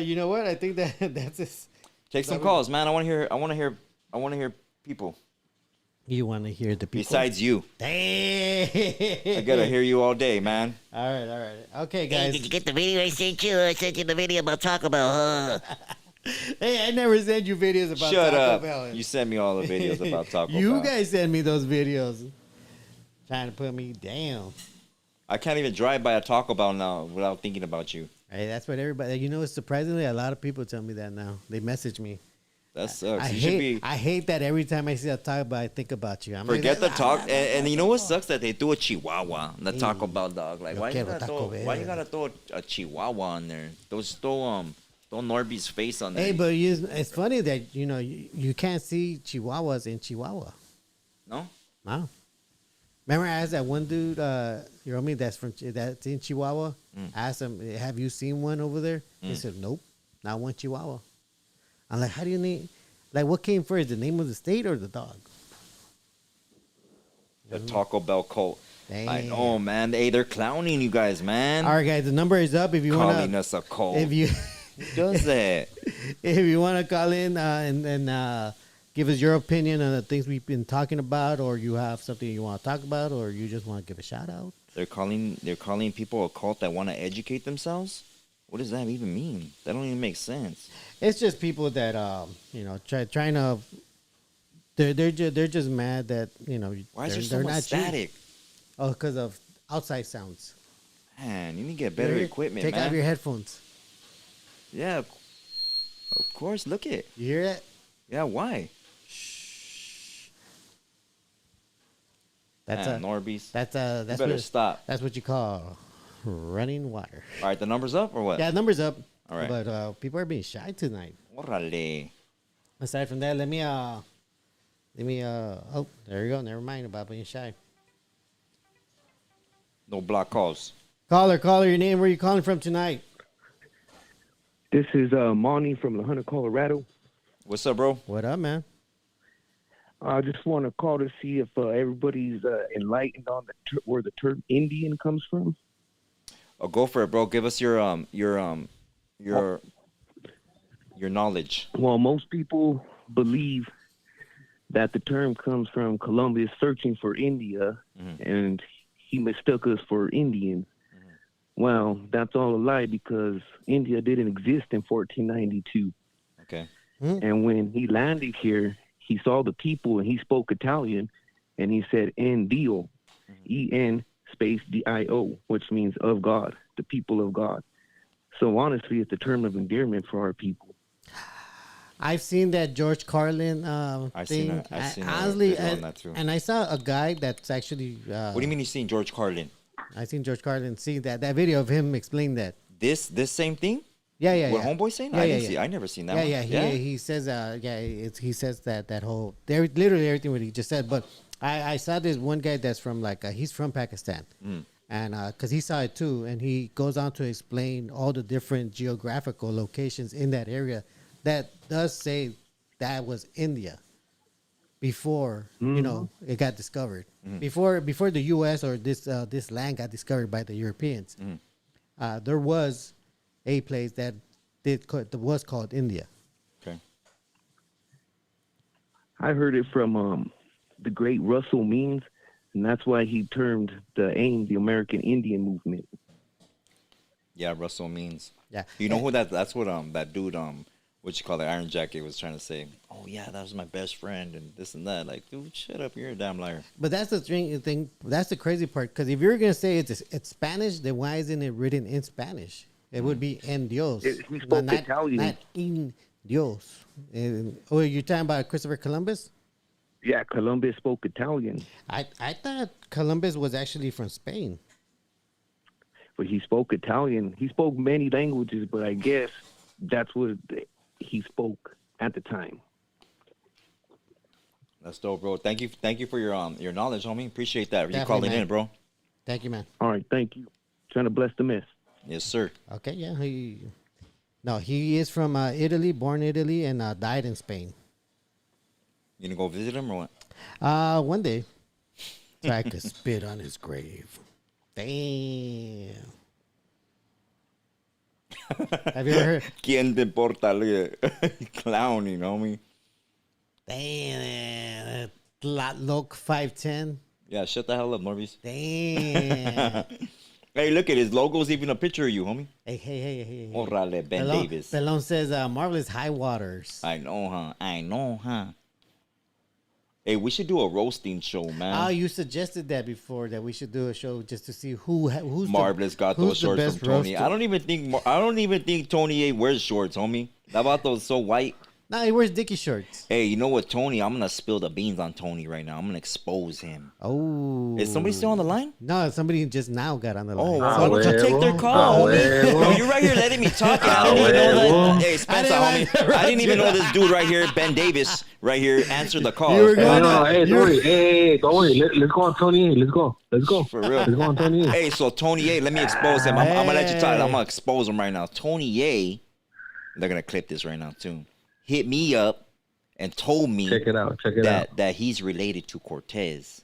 S2: You know what? I think that's it.
S1: Take some calls, man. I want to hear people.
S2: You want to hear the people?
S1: Besides you.
S2: Dang.
S1: I gotta hear you all day, man.
S2: All right. Okay, guys.
S3: Hey, did you get the video I sent you? I sent you the video about Taco Bell, huh?
S2: Hey, I never sent you videos about
S1: Shut
S2: Taco
S1: up.
S2: Bell.
S1: You sent me all the videos about Taco Bell.
S2: You guys sent me those videos. Trying to put me down.
S1: I can't even drive by a Taco Bell now without thinking about you.
S2: Hey, that's what everybody. Surprisingly, a lot of people tell me that now. They message me.
S1: That sucks.
S2: I hate that every time I see a Taco Bell, I think about you.
S1: Forget the talk. And you know what sucks? That they threw a Chihuahua, the Taco Bell dog. Like, why you gotta throw a Chihuahua on there? Throw NORBEEZ face on there.
S2: Hey, but it's funny that you can't see Chihuahuas in Chihuahua.
S1: No.
S2: Remember, I asked that one dude, you know me, that's in Chihuahua. I asked him, "Have you seen one over there?" He said, "Nope, not one Chihuahua." I'm like, "How do you name? Like, what came first, the name of the state or the dog?"
S1: The Taco Bell cult.
S2: Damn.
S1: I know, man. Hey, they're clowning you guys, man.
S2: All right, guys, the number is up if you want
S1: Calling us a cult.
S2: If you
S1: Who does that?
S2: if you want to call in and give us your opinion on the things we've been talking about, or you have something you want to talk about, or you just want to give a shout out.
S1: They're calling people a cult that want to educate themselves. What does that even mean? That don't even make sense.
S2: It's just people that trying to. They're just mad that
S1: Why is there so much static?
S2: Oh, because of outside sounds.
S1: Man, you need to get better equipment,
S2: Take
S1: man.
S2: out your headphones.
S1: Yeah, of course. Look it.
S2: You hear it?
S1: Yeah, why?
S2: That's
S1: NORBEEZ.
S2: That's
S1: You better stop.
S2: That's what you call running water.
S1: All right, the number's up or what?
S2: Yeah, numbers up.
S1: All right.
S2: But people are being shy tonight.
S1: Órale.
S2: Aside from that, let me oh, there you go. Never mind about being shy.
S1: No block calls.
S2: Caller, your name. Where are you calling from tonight?
S4: This is Monty from La Junta, Colorado.
S1: What's up, bro?
S2: What up, man?
S4: I just want to call to see if everybody's enlightened on where the term Indian comes from.
S1: Oh, go for it, bro. Give us your knowledge.
S4: Well, most people believe that the term comes from Columbus searching for India, and he mistook us for Indians. Well, that's all a lie because India didn't exist in 1492.
S1: Okay.
S4: And when he landed here, he saw the people and he spoke Italian, and he said "En Dio," E-N space D-I-O, which means of God, the people of God. So honestly, it's a term of endearment for our people.
S2: I've seen that George Carlin
S1: I've
S2: thing.
S1: seen that. I've seen
S2: honestly,
S1: that on that too.
S2: and I saw a guy that's actually.
S1: What do you mean you've seen George Carlin?
S2: I seen George Carlin see that video of him explain that.
S1: This same thing?
S2: Yeah.
S1: What Homeboy saying?
S2: Yeah,
S1: I didn't see. I never seen that one.
S2: He says he says that whole literally everything what he just said. But I saw this one guy that's from he's from Pakistan, and because he saw it too, and he goes on to explain all the different geographical locations in that area that does say that was India before it got discovered. Before the U.S. or this land got discovered by the Europeans, there was a place that was called India.
S1: Okay.
S4: I heard it from the great Russell Means, and that's why he termed the AIM the American Indian Movement.
S1: Yeah, Russell Means.
S2: Yeah.
S1: You know who that's what that dude what you call the Iron Jacket was trying to say. Oh yeah, that was my best friend and this and that. Like, dude, shut up, you're a damn liar.
S2: But that's the thing. That's the crazy part. Because if you're gonna say it's Spanish, then why isn't it written in Spanish? It would be en Dios.
S4: He spoke Italian.
S2: Not in Dios. You're talking about Christopher Columbus?
S4: Yeah, Columbus spoke Italian.
S2: I thought Columbus was actually from Spain.
S4: But he spoke Italian. He spoke many languages, but I guess that's what he spoke at the time.
S1: That's dope, bro. Thank you for your knowledge, homie. Appreciate that. You
S2: Definitely,
S1: calling
S2: man.
S1: in, bro.
S2: Thank you, man.
S4: All right, thank you. Trying to bless the mess.
S1: Yes, sir.
S2: Okay, yeah. He is from Italy, born in Italy, and died in Spain.
S1: You gonna go visit him or what?
S2: One day, so I could spit on his grave. Damn. Have you ever heard?
S1: ¿Quién te importa? Look at clowning, homie.
S2: Damn. Loc 5'10".
S1: Yeah, shut the hell up, NORBEEZ.
S2: Damn.
S1: Hey, look at his logo's even a picture of you, homie.
S2: Hey.
S1: Órale, Ben Davis.
S2: Pelon says, Marvelous High Waters.
S1: I know, huh? Hey, we should do a roasting show, man.
S2: Oh, you suggested that before, that we should do a show just to see who's
S1: Marvelous got those shorts from Tony.
S2: roaster.
S1: I don't even think Tony A wears shorts, homie. That vato is so white.
S2: Nah, he wears Dickie shorts.
S1: Hey, you know what, Tony? I'm gonna spill the beans on Tony right now. I'm gonna expose him.
S2: Oh.
S1: Is somebody still on the line?
S2: No, somebody just now got on the line.
S1: Oh, why don't you take their call, homie? No, you're right here letting me talk. I didn't even know that. Hey, Spencer, homie. I didn't even know this dude right here, Ben Davis, right here, answered the call.
S5: Hey, don't worry. Let's go on Tony A. Let's go.
S1: For real.
S5: Let's go on Tony A.
S1: Hey, so Tony A, let me expose him. I'm gonna let you talk. I'm gonna expose him right now. Tony A, they're gonna clip this right now too. Hit me up and told me that he's related to Cortez.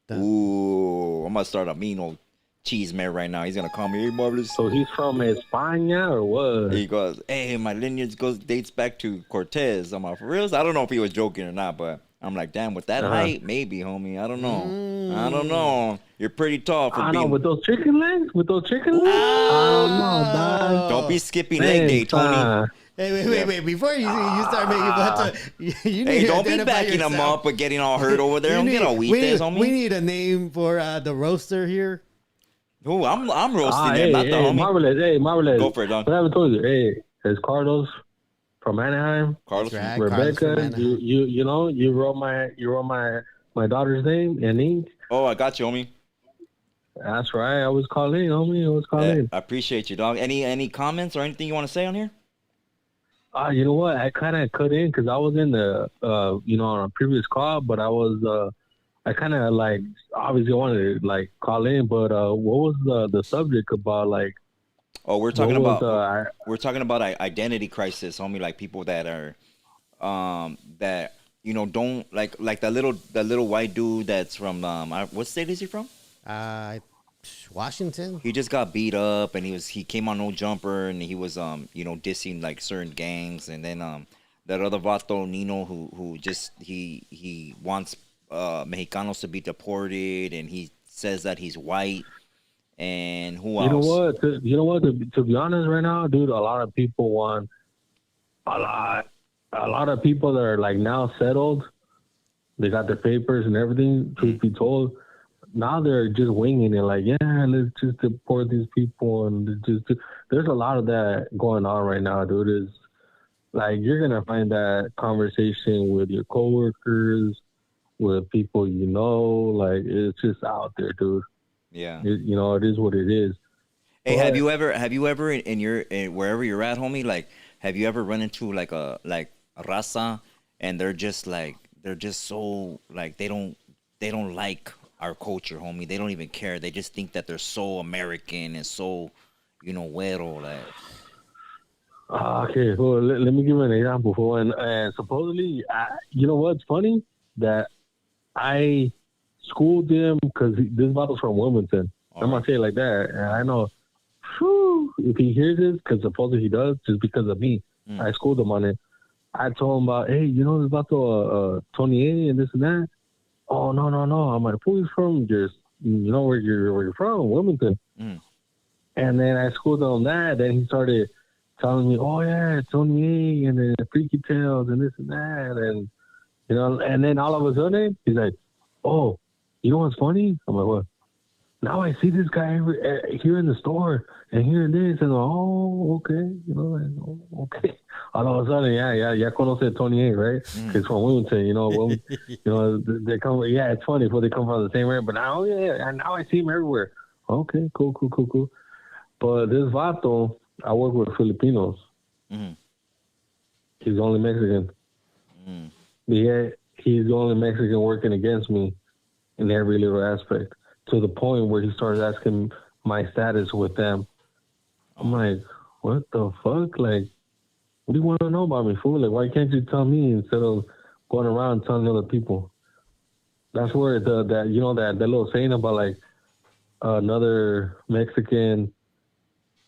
S1: Ooh, I'm gonna start a mean old cheese man right now. He's gonna call me, hey, Marvelous.
S5: So he's from España or what?
S1: He goes, hey, my lineage dates back to Cortez. I'm like, for reals? I don't know if he was joking or not, but I'm like, damn, with that height, maybe, homie. I don't know. You're pretty tall for being.
S5: With those chicken legs?
S1: Oh,
S5: no,
S1: don't be skipping leg day, Tony.
S2: Hey, wait. Before you start making you need
S1: hey,
S2: to
S1: don't be backing
S2: yourself.
S1: him up but getting all hurt over there. Don't get all weak there, homie.
S2: We need a name for the roaster here.
S1: Ooh, I'm roasting him, not the homie.
S5: Marvelous.
S1: Go for it, Don.
S5: What I haven't told you. Hey, it's Carlos from Anaheim.
S1: Carlos,
S2: right.
S5: Rebecca, you wrote my daughter's name in ink.
S1: Oh, I got you, homie.
S5: That's right. I was calling, homie.
S1: I appreciate you, dog. Any comments or anything you want to say on here?
S5: You know what? I kind of cut in because I was in the, on a previous call, but I kind of like obviously wanted to like call in, but what was the subject about? Like,
S1: oh, we're talking about identity crisis, homie. Like people that are, that don't like that little white dude that's from what state is he from?
S2: Washington.
S1: He just got beat up, and he came on No Jumper, and he was dissing like certain gangs, and then that other vato Nino who just he wants Mexicanos to be deported, and he says that he's white, and who else?
S5: You know what? To be honest, right now, dude, a lot of people want a lot of people that are like now settled. They got their papers and everything. Truth be told. Now they're just winging it, like, yeah, let's just deport these people, and there's a lot of that going on right now, dude. It's like you're gonna find that conversation with your coworkers, with people like it's just out there, dude.
S1: Yeah,
S5: it is what it is.
S1: Hey, but, have you ever in your wherever you're at, homie? Like, have you ever run into like a raza, and they're just so like they don't like our culture, homie. They don't even care. They just think that they're so American and so, güero. Like.
S5: Okay, well, let me give you an example. And supposedly, you know what's funny? That I schooled him because this bottle's from Wilmington. I'm going to say it like that. And I know, if he hears this, because supposedly he does, just because of me, I schooled him on it. I told him about, hey, this bottle, Tony A and this and that. Oh, no. I'm like, who is from just, where you're from, Wilmington. And then I schooled on that. Then he started telling me, oh, yeah, Tony A and then Freaky Tales and this and that. And, and then all of a sudden, he's like, oh, you know what's funny? I'm like, what? Now I see this guy here in the store and hearing this. And okay. Okay. All of a sudden, ya conoce Tony A, right? He's from Wilmington, they come, it's funny, but they come from the same area. But now, and now I see him everywhere. Okay, cool. But this vato, I work with Filipinos. He's only Mexican. Yeah, he's the only Mexican working against me in every little aspect, to the point where he starts asking my status with them. I'm like, what the fuck? Like, what do you want to know about me, fool? Like, why can't you tell me instead of going around telling other people? That's where that little saying about like another Mexican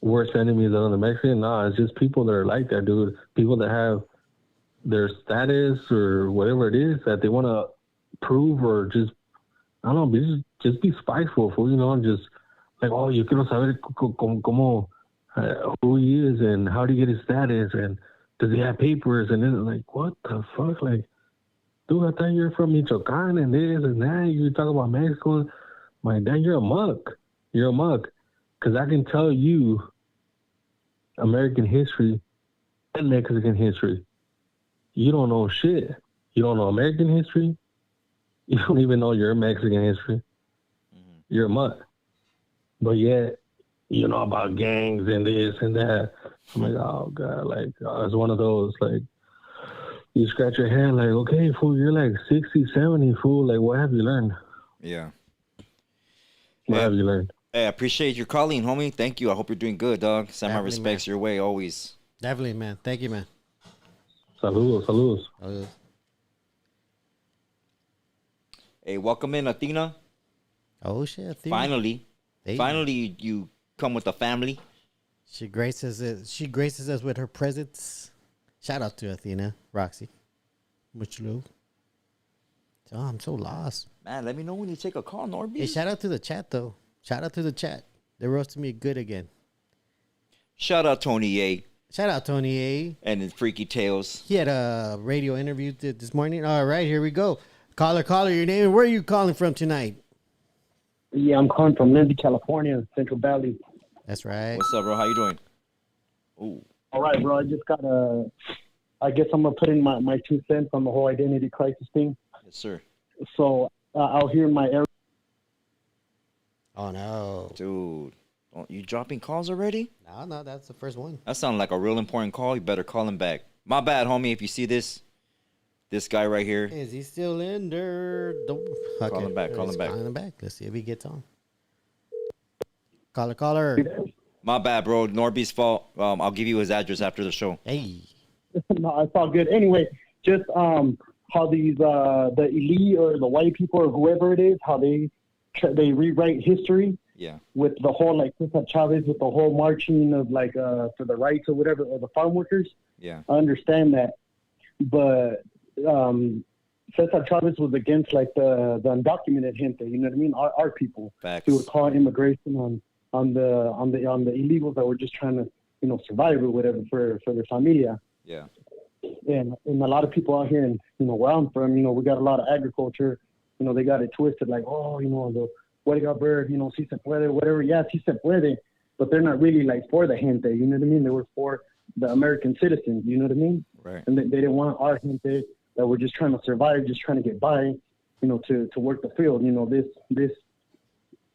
S5: worst enemy than another Mexican. Nah, it's just people that are like that, dude. People that have their status or whatever it is that they want to prove, or just, I don't know, just be spiteful, fool, and just like, oh, yo quiero saber como who he is and how do you get his status and does he have papers, and then like, what the fuck? Like, dude, I thought you're from Michoacan and this and that. You talk about Mexico. My dad, you're a muck. Because I can tell you American history and Mexican history. you don't know shit. You don't know American history. You don't even know your Mexican history. You're a mutt. But yet, you know about gangs and this and that. I'm like, oh, God, like, it's one of those, like, you scratch your head, like, okay, fool, you're like 60, 70, fool. Like, what have you learned?
S1: Yeah.
S5: What have you learned?
S1: Hey, I appreciate your calling, homie. Thank you. I hope you're doing good, dog. Send my respects your way always.
S2: Definitely, man. Thank you, man.
S5: Saludos, saludos.
S1: Hey, welcome in, Athena.
S2: Oh, shit. Athena.
S1: Finally, you come with the family.
S2: She graces us with her presence. Shout out to Athena, Roxy. Much love. Oh, I'm so lost.
S1: Man, let me know when you take a call, NORBEEZ.
S2: Hey, shout out to the chat, though. Shout out to the chat. They roasted me good again.
S1: Shout out Tony A.
S2: Shout out Tony A.
S1: And his Freaky Tales.
S2: He had a radio interview this morning. All right, here we go. Caller, your name. Where are you calling from tonight?
S6: Yeah, I'm calling from Lindsay, California, Central Valley.
S2: That's right.
S1: What's up, bro? How you doing? Ooh.
S6: All right, bro. I just got I guess I'm going to put in my 2 cents on the whole identity crisis thing.
S1: Yes, sir.
S6: So out here in my area.
S2: Oh, no.
S1: Dude. Oh, you dropping calls already?
S2: No, that's the first one.
S1: That sounded like a real important call. You better call him back. My bad, homie, if you see this guy right here.
S2: Is he still in there? Okay.
S1: Call him back.
S2: Calling him back. Let's see if he gets on. Caller.
S1: My bad, bro. NORBEEZ's fault. I'll give you his address after the show.
S2: Hey.
S6: No, it's all good. Anyway, just how these the elite or the white people or whoever it is, how they rewrite history.
S1: Yeah.
S6: With the whole like Cesar Chavez, with the whole marching of like for the rights or whatever, or the farm workers.
S1: Yeah.
S6: I understand that, but Cesar Chavez was against like the undocumented gente. You know what I mean? Our people.
S1: Facts.
S6: He would call immigration on the illegals that were just trying to survive or whatever for their familia.
S1: Yeah.
S6: And a lot of people out here, and where I'm from, we got a lot of agriculture. They got it twisted like, oh, the huelga bird, si se puede, whatever. Yeah, si se puede, but they're not really like for the gente. You know what I mean? They were for the American citizens. You know what I mean?
S1: Right.
S6: And they didn't want our gente that were just trying to survive, just trying to get by, to work the field. This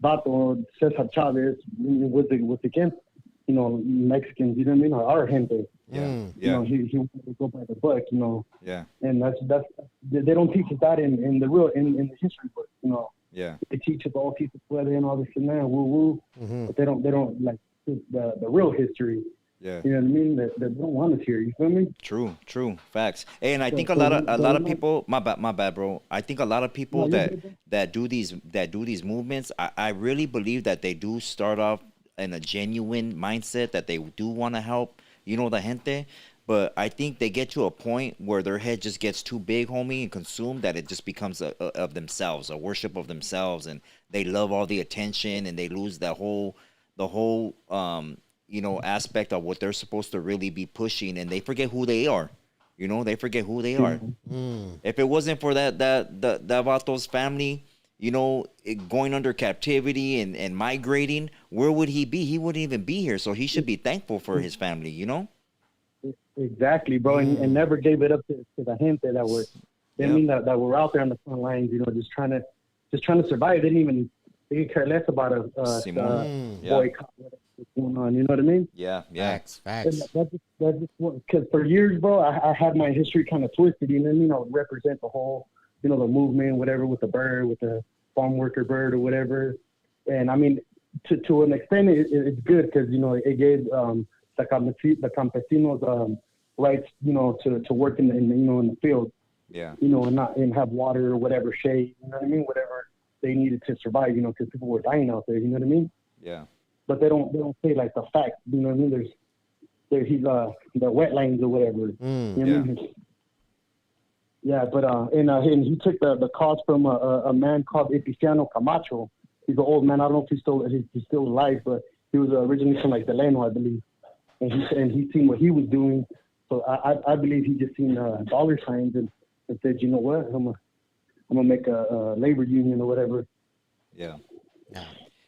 S6: vato Cesar Chavez was against, Mexicans. You know what I mean? Or our gente.
S1: Yeah.
S6: He wanted to go by the book.
S1: Yeah.
S6: And that's they don't teach us that in the history book.
S1: Yeah.
S6: They teach us all pieces together and all this and that, woo.
S2: Mm-hmm.
S6: But they don't like the real history.
S1: Yeah.
S6: You know what I mean? They don't want us here. You feel me?
S1: True. Facts. Hey, and I think a lot of people. My bad, bro. I think a lot of people that do these movements. I really believe that they do start off in a genuine mindset that they do want to help. The gente. But I think they get to a point where their head just gets too big, homie, and consumed, that it just becomes of themselves, a worship of themselves, and they love all the attention, and they lose the whole aspect of what they're supposed to really be pushing, and they forget who they are. They forget who they are. If it wasn't for that vato's family, going under captivity and migrating, where would he be? He wouldn't even be here. So he should be thankful for his family,
S6: Exactly, bro, and never gave it up to the gente that were, that were out there on the front lines, just trying to survive. They didn't care less about a boycott, what's going on. You know what I mean?
S1: Yeah.
S2: Facts.
S6: That's just because for years, bro, I had my history kind of twisted. Represent the whole, the movement, whatever, with the bird, with the farm worker bird or whatever. And I mean, to an extent, it's good because it gave the campesinos rights, to work in the field.
S1: Yeah.
S6: And have water or whatever, shade. You know what I mean? Whatever they needed to survive. Because people were dying out there. You know what I mean?
S1: Yeah.
S6: But they don't say like the fact. You know what I mean? He's the wetlands or whatever. You know what I mean? Yeah, but and he took the cause from a man called Epiciano Camacho. He's an old man. I don't know if he's still alive, but he was originally from like Delano, I believe. And he seen what he was doing, so I believe he just seen dollar signs and said, you know what, I'm gonna make a labor union or whatever.
S1: Yeah.
S2: Yeah.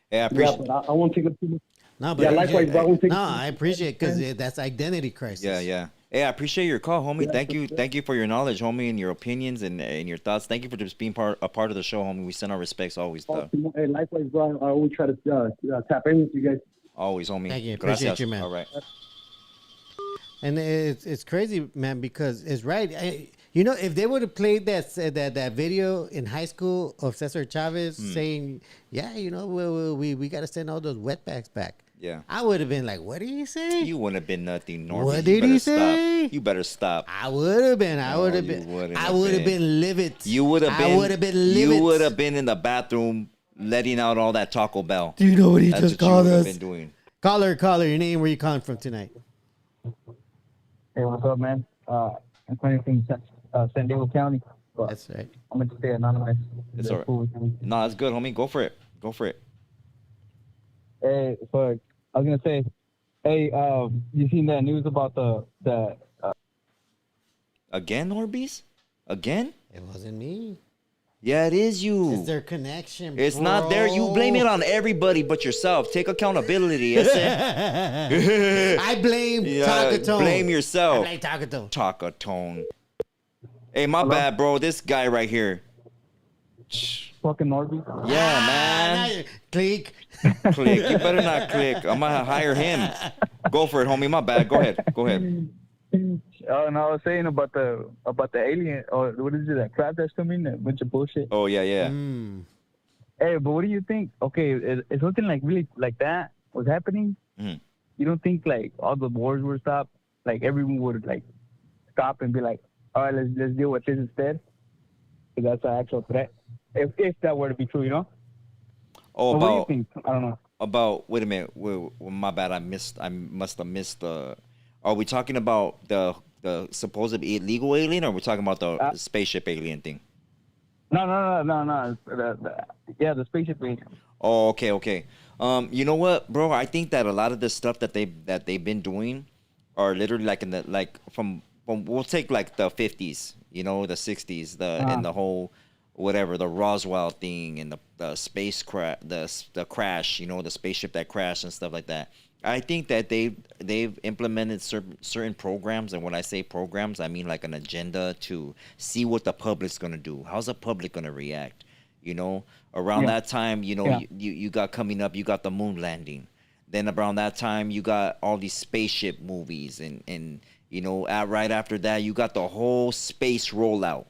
S1: Hey, I appreciate.
S6: Yeah, but I won't take up too much.
S2: No, but
S6: Yeah, likewise, but I won't take.
S2: I appreciate it because that's identity crisis.
S1: Yeah. Hey, I appreciate your call, homie. Thank you for your knowledge, homie, and your opinions and your thoughts. Thank you for just being a part of the show, homie. We send our respects always, though.
S6: Hey, likewise, bro. I always try to tap in with you guys.
S1: Always, homie.
S2: Thank you.
S1: Gracias.
S2: Appreciate you, man.
S1: All right.
S2: And it's crazy, man, because it's right. You know, if they would have played that video in high school of Cesar Chavez saying, "Yeah, you know, we got to send all those wetbacks back,"
S1: Yeah.
S2: I would have been like, "What did he say?"
S1: You wouldn't have been nothing, Norbee.
S2: What did he say?
S1: Stop. You better stop.
S2: I would have been. I would have been livid.
S1: You would have been.
S2: I would have been livid.
S1: You would have been in the bathroom letting out all that Taco Bell.
S2: Do you know what he
S1: That's
S2: just
S1: what
S2: called
S1: you would
S2: us?
S1: have been doing.
S2: Caller, your name, where you calling from tonight?
S7: Hey, what's up, man? I'm calling from San Diego County. But
S2: That's right.
S7: I'm going to stay anonymous.
S1: It's all right. No, that's good, homie. Go for it.
S7: Hey, fuck. I was going to say, hey, you seen that news about the
S1: Again, NORBEEZ? Again?
S2: It wasn't me.
S1: Yeah, it is you.
S2: It's their connection.
S1: It's
S2: bro.
S1: not there. You blame it on everybody but yourself. Take accountability.
S2: I blame Takatone.
S1: Blame yourself.
S2: I blame Takatone.
S1: Takatone. Hey, my bad, bro. This guy right here.
S7: fucking NORBEEZ?
S1: Yeah, man.
S2: Click.
S1: Click. You better not click. I'm gonna hire him. Go for it, homie. My bad. Go ahead.
S7: Oh, and I was saying about the alien, or what is it, that crap that's coming, a bunch of bullshit.
S1: Oh yeah.
S7: Hey, but what do you think? Okay, if something like really like that was happening, you don't think like all the wars would stop? Like everyone would like stop and be like, all right, let's deal with this instead. Because that's an actual threat. If that were to be true, you know.
S1: Oh,
S7: what do you think? I don't know.
S1: About wait a minute. Well, my bad. I must have missed the. Are we talking about the supposed illegal alien, or are we talking about the spaceship alien thing?
S7: No. The spaceship alien.
S1: Oh, okay. You know what, bro? I think that a lot of the stuff that they've been doing are literally like in the from we'll take like the 50s, you know, the 60s, and the whole whatever, the Roswell thing and the space the crash, you know, the spaceship that crashed and stuff like that. I think that they've implemented certain programs, and when I say programs, I mean like an agenda to see what the public's gonna do. How's the public gonna react? You know, around that time, you know, you got coming up, you got the moon landing. Then around that time, you got all these spaceship movies, and you know, right after that, you got the whole space rollout.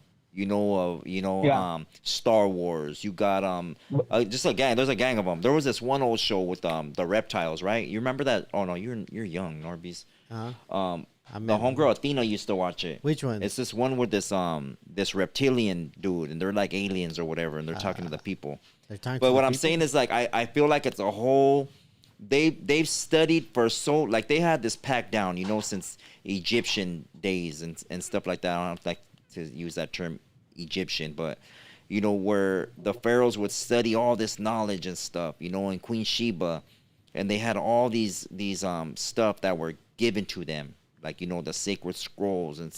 S1: Star Wars. You got just a gang. There's a gang of them. There was this one old show with the reptiles, right? You remember that? Oh no, you're young, NORBEEZ. The homegirl Athena used to watch it.
S2: Which one?
S1: It's this one with this reptilian dude, and they're like aliens or whatever, and they're talking to the people. But what I'm saying is like I feel like it's a whole. They've studied for so like they had this packed down, you know, since Egyptian days and stuff like that. I don't like to use that term Egyptian, but you know, where the pharaohs would study all this knowledge and stuff, you know, and Queen Sheba, and they had all these stuff that were given to them, like, you know, the sacred scrolls and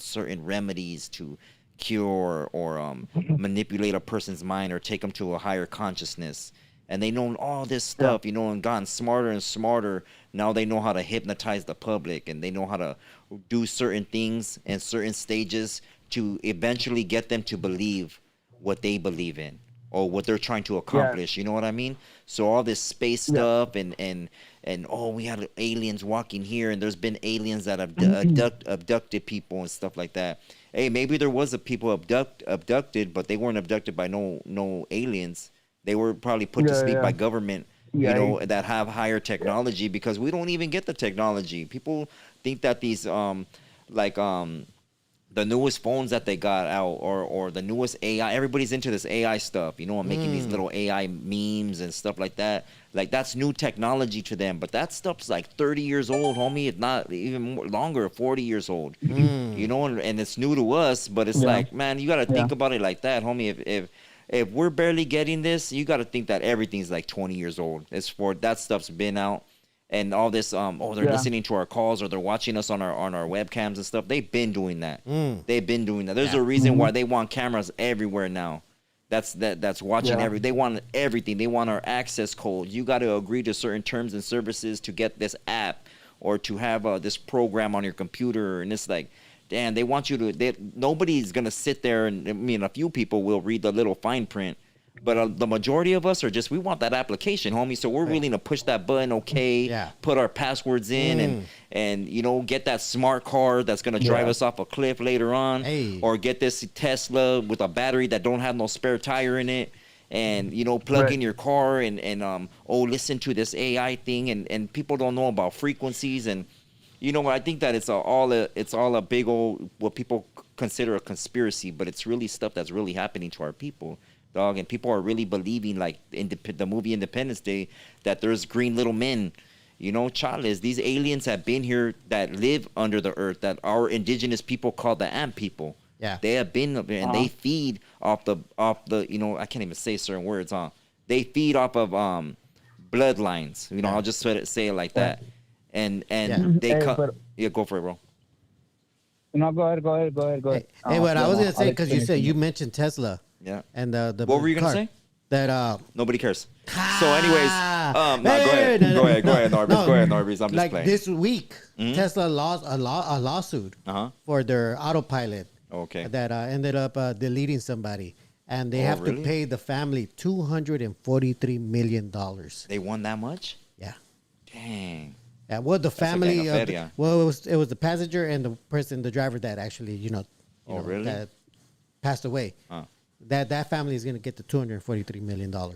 S1: certain remedies to cure or manipulate a person's mind or take them to a higher consciousness. And they know all this stuff, you know, and gotten smarter and smarter. Now they know how to hypnotize the public, and they know how to do certain things and certain stages to eventually get them to believe what they believe in or what they're trying to accomplish. You know what I mean? So all this space stuff and we had aliens walking here, and there's been aliens that have abducted people and stuff like that. Hey, maybe there was a people abducted, but they weren't abducted by no aliens. They were probably put to sleep by government, you know, that have higher technology, because we don't even get the technology. People think that these the newest phones that they got out or the newest AI, everybody's into this AI stuff, you know, and making these little AI memes and stuff like that. Like, that's new technology to them, but that stuff's like 30 years old, homie. It's not even more, longer, 40 years old, you know, and it's new to us, but it's like, man, you got to think about it like that, homie. If we're barely getting this, you got to think that everything's like 20 years old. It's for that stuff's been out, and all this. They're listening to our calls, or they're watching us on our webcams and stuff. They've been doing that. They've been doing that. There's a reason why they want cameras everywhere now. That's watching They want everything. They want our access code. You got to agree to certain terms and services to get this app or to have this program on your computer, and it's like, damn, they want you to. Nobody's gonna sit there, and I mean, a few people will read the little fine print, but the majority of us are just, we want that application, homie. So we're willing to push that button, put our passwords in, and you know, get that smart car that's gonna drive us off a cliff later on, or get this Tesla with a battery that don't have no spare tire in it, and you know, plug in your car, and listen to this AI thing, and people don't know about frequencies, and you know, I think that it's all a big old, what people consider a conspiracy, but it's really stuff that's really happening to our people. Dog, and people are really believing, like in the movie Independence Day, that there's green little men, you know, Chavez. These aliens have been here that live under the earth, that our indigenous people call the ant people. Yeah, they have been, and they feed off the you know, I can't even say certain words, They feed off of bloodlines. You know, I'll just say it like that. And they come. Yeah, go for it, bro.
S7: No, go ahead.
S2: Hey, what I was gonna say, because you mentioned Tesla. Yeah. And the
S1: what were you gonna say?
S2: That
S1: nobody cares. So, anyways, go ahead, NORBEEZ. Go ahead, NORBEEZ. I'm just
S2: like
S1: playing.
S2: This week, Tesla lost a lawsuit for their autopilot.
S1: Okay.
S2: That ended up deleting somebody, and they have to pay the family $243 million.
S1: They won that much?
S2: Yeah.
S1: Dang.
S2: Yeah. Well, the family. It was the passenger and the driver that actually, you know,
S1: really?
S2: That passed away. That family is going to get the $243 million.
S1: Damn,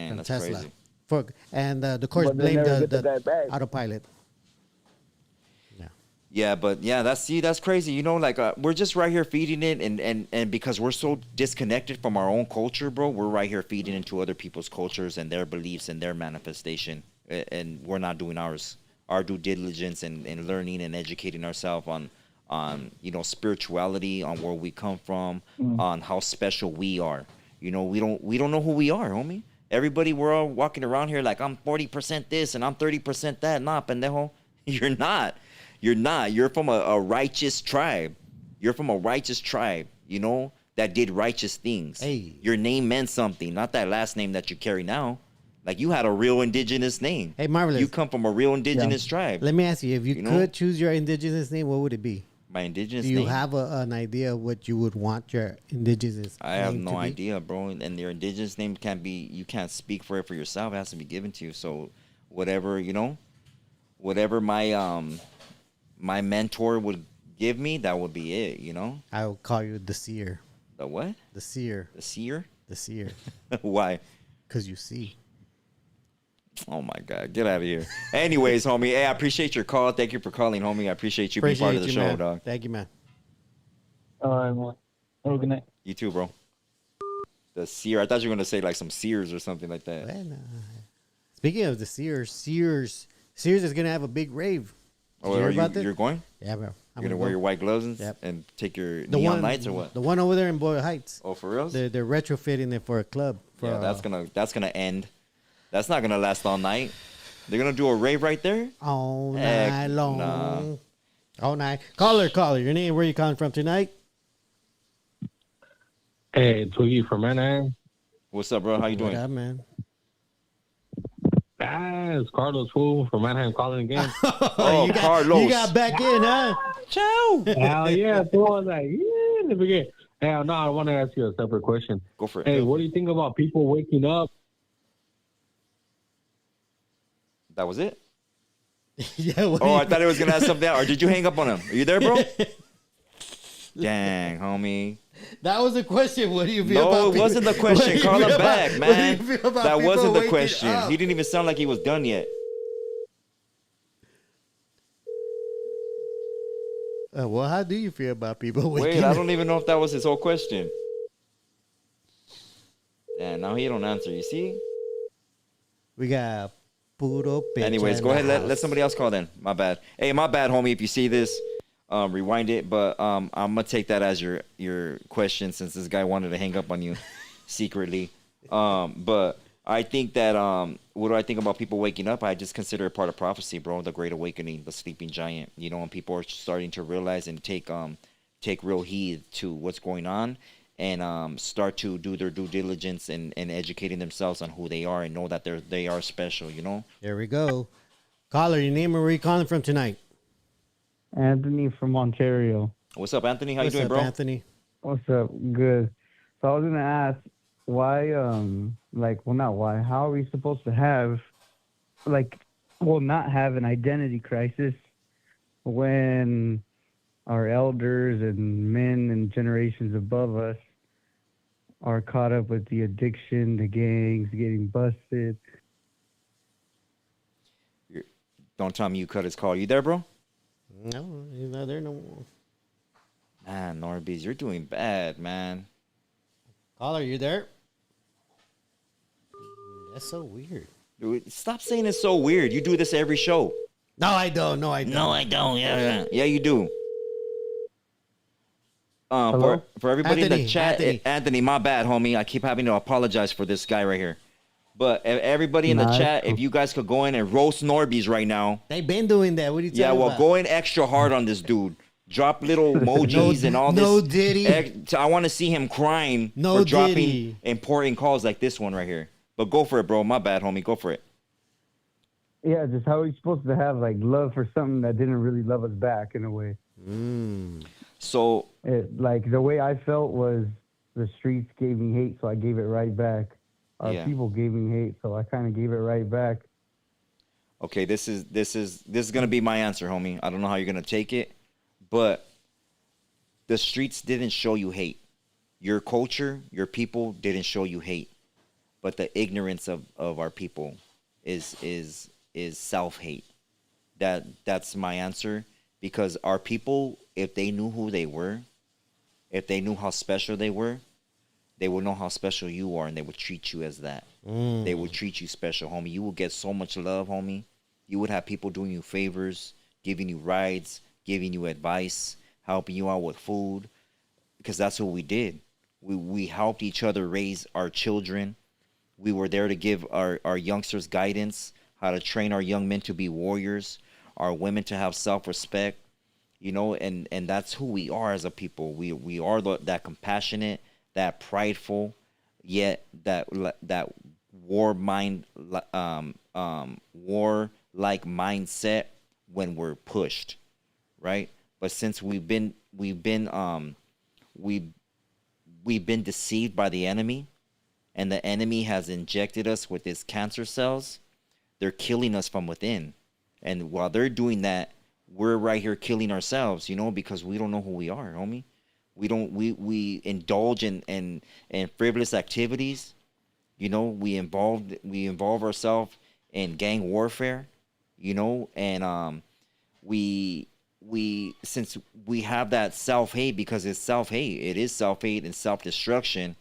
S2: from
S1: that's
S2: Tesla.
S1: crazy.
S2: And the courts blamed the autopilot.
S1: Yeah, but that's crazy. You know, like we're just right here feeding it, and because we're so disconnected from our own culture, bro, we're right here feeding into other people's cultures and their beliefs and their manifestation, and we're not doing our due diligence and learning and educating ourselves on you know, spirituality, on where we come from, on how special we are. You know, we don't know who we are, homie. Everybody, we're all walking around here like, I'm 40% this and I'm 30% that. Nah, pendejo, you're not. You're from a righteous tribe. You're from a righteous tribe, you know, that did righteous things. Hey. Your name meant something, not that last name that you carry now. Like, you had a real indigenous name.
S2: Hey, Marvelous.
S1: You come from a real indigenous tribe.
S2: Let me ask you, if you could choose your indigenous name, what would it be?
S1: My indigenous name?
S2: Do you have an idea of what you would want your indigenous name
S1: I have
S2: to
S1: no
S2: be?
S1: idea, bro. And your indigenous name you can't speak for it for yourself. It has to be given to you. So whatever, you know, whatever my mentor would give me, that would be it, you know?
S2: I would call you the seer.
S1: The what?
S2: The seer.
S1: The seer?
S2: The seer.
S1: Why?
S2: Because you see.
S1: Oh, my God. Get out of here. Anyways, homie, hey, I appreciate your call. Thank you for calling, homie. I appreciate you being part of the show,
S2: man.
S1: dog.
S2: Thank you, man.
S7: All right, man. Have a good night.
S1: You too, bro. The seer. I thought you were going to say like some Sears or something like that.
S2: Well, speaking of the Sears is going to have a big rave.
S1: Oh, you're going?
S2: Yeah, bro.
S1: You're going to wear your white gloves and take your neon lights or what?
S2: The one over there in Boyle Heights.
S1: Oh, for real?
S2: They're retrofitting it for a club.
S1: Yeah, that's gonna end. That's not gonna last all night. They're gonna do a rave right there
S2: all night long. Nah. All night. Caller. Your name? Where you calling from tonight?
S5: Hey, Twiggy from Anaheim.
S1: What's up, bro? How you doing?
S2: What up, man?
S5: It's Carlos Fool from Anaheim calling again.
S1: Carlos.
S2: You got back in, huh?
S5: Ciao. Hell yeah. So I was like, yeah, in the beginning. Hey, no, I want to ask you a separate question.
S1: Go for it.
S5: Hey, what do you think about people waking up?
S1: That was it?
S2: Yeah.
S1: I thought it was going to ask something else. Or did you hang up on him? Are you there, bro? Dang, homie.
S2: That was the question. What do you feel about
S1: No, it
S2: people?
S1: wasn't the question. Call him back, man. That wasn't the question.
S2: Up?
S1: He didn't even sound like he was done yet.
S2: Well, how do you feel about people waking
S1: Wait,
S2: up?
S1: I don't even know if that was his whole question. Yeah, now he don't answer. You see?
S2: We got puro bitch.
S1: Anyways, go ahead. Let somebody else call then. My bad. Hey, my bad, homie. If you see this, rewind it. But I'm gonna take that as your question since this guy wanted to hang up on you secretly. But I think that what do I think about people waking up? I just consider it part of prophecy, bro. The Great Awakening, the sleeping giant. You know, when people are starting to realize and take real heed to what's going on, and start to do their due diligence and educating themselves on who they are and know that they are special. You know.
S2: There we go. Caller, your name and where you calling from tonight?
S7: Anthony from Ontario.
S1: What's up, Anthony? How you
S2: What's
S1: doing,
S2: up,
S1: bro?
S2: Anthony?
S7: What's up? Good. So I was gonna ask why, not why. How are we supposed to have, not have an identity crisis when our elders and men and generations above us are caught up with the addiction, the gangs, getting busted.
S1: Don't tell me you cut his call. You there, bro?
S2: No, he's not there no more.
S1: Man, NORBEEZ, you're doing bad, man.
S2: Caller, you there? That's so weird.
S1: Dude, stop saying it's so weird. You do this every show.
S2: No, I don't. No, I don't.
S3: No, I don't. Yeah.
S1: Yeah, you do.
S7: Hello?
S1: For everybody in the
S2: Anthony,
S1: chat, Anthony, my bad, homie. I keep having to apologize for this guy right here. But everybody in the chat, if you guys could go in and roast NORBEEZ right now.
S2: They've been doing that. What are you talking
S1: Yeah, well,
S2: about?
S1: go in extra hard on this dude. Drop little emojis and all this.
S2: No Diddy.
S1: I want to see him crying
S2: No
S1: for dropping
S2: Diddy.
S1: important calls like this one right here. But go for it, bro. My bad, homie. Go for it.
S7: Yeah, just how are we supposed to have love for something that didn't really love us back in a way?
S1: So
S7: The way I felt was the streets gave me hate, so I gave it right back. Our people gave me hate, so I kind of gave it right back.
S1: okay, this is gonna be my answer, homie. I don't know how you're gonna take it, but the streets didn't show you hate. Your culture, your people didn't show you hate, but the ignorance of our people is self-hate. That's my answer, because our people, if they knew who they were, if they knew how special they were, they would know how special you are, and they would treat you as that. They would treat you special, homie. You will get so much love, homie. You would have people doing you favors, giving you rides, giving you advice, helping you out with food, because that's what we did. We helped each other raise our children. We were there to give our youngsters guidance, how to train our young men to be warriors, our women to have self-respect, and that's who we are as a people. We are that compassionate, that prideful, yet that warlike mindset when we're pushed, right? But since we've been deceived by the enemy, and the enemy has injected us with his cancer cells, they're killing us from within. And while they're doing that, we're right here killing ourselves, because we don't know who we are, homie. We indulge in frivolous activities. We involve ourselves in gang warfare, and we since we have that self-hate, because it's self-hate, it is self-hate and self-destruction,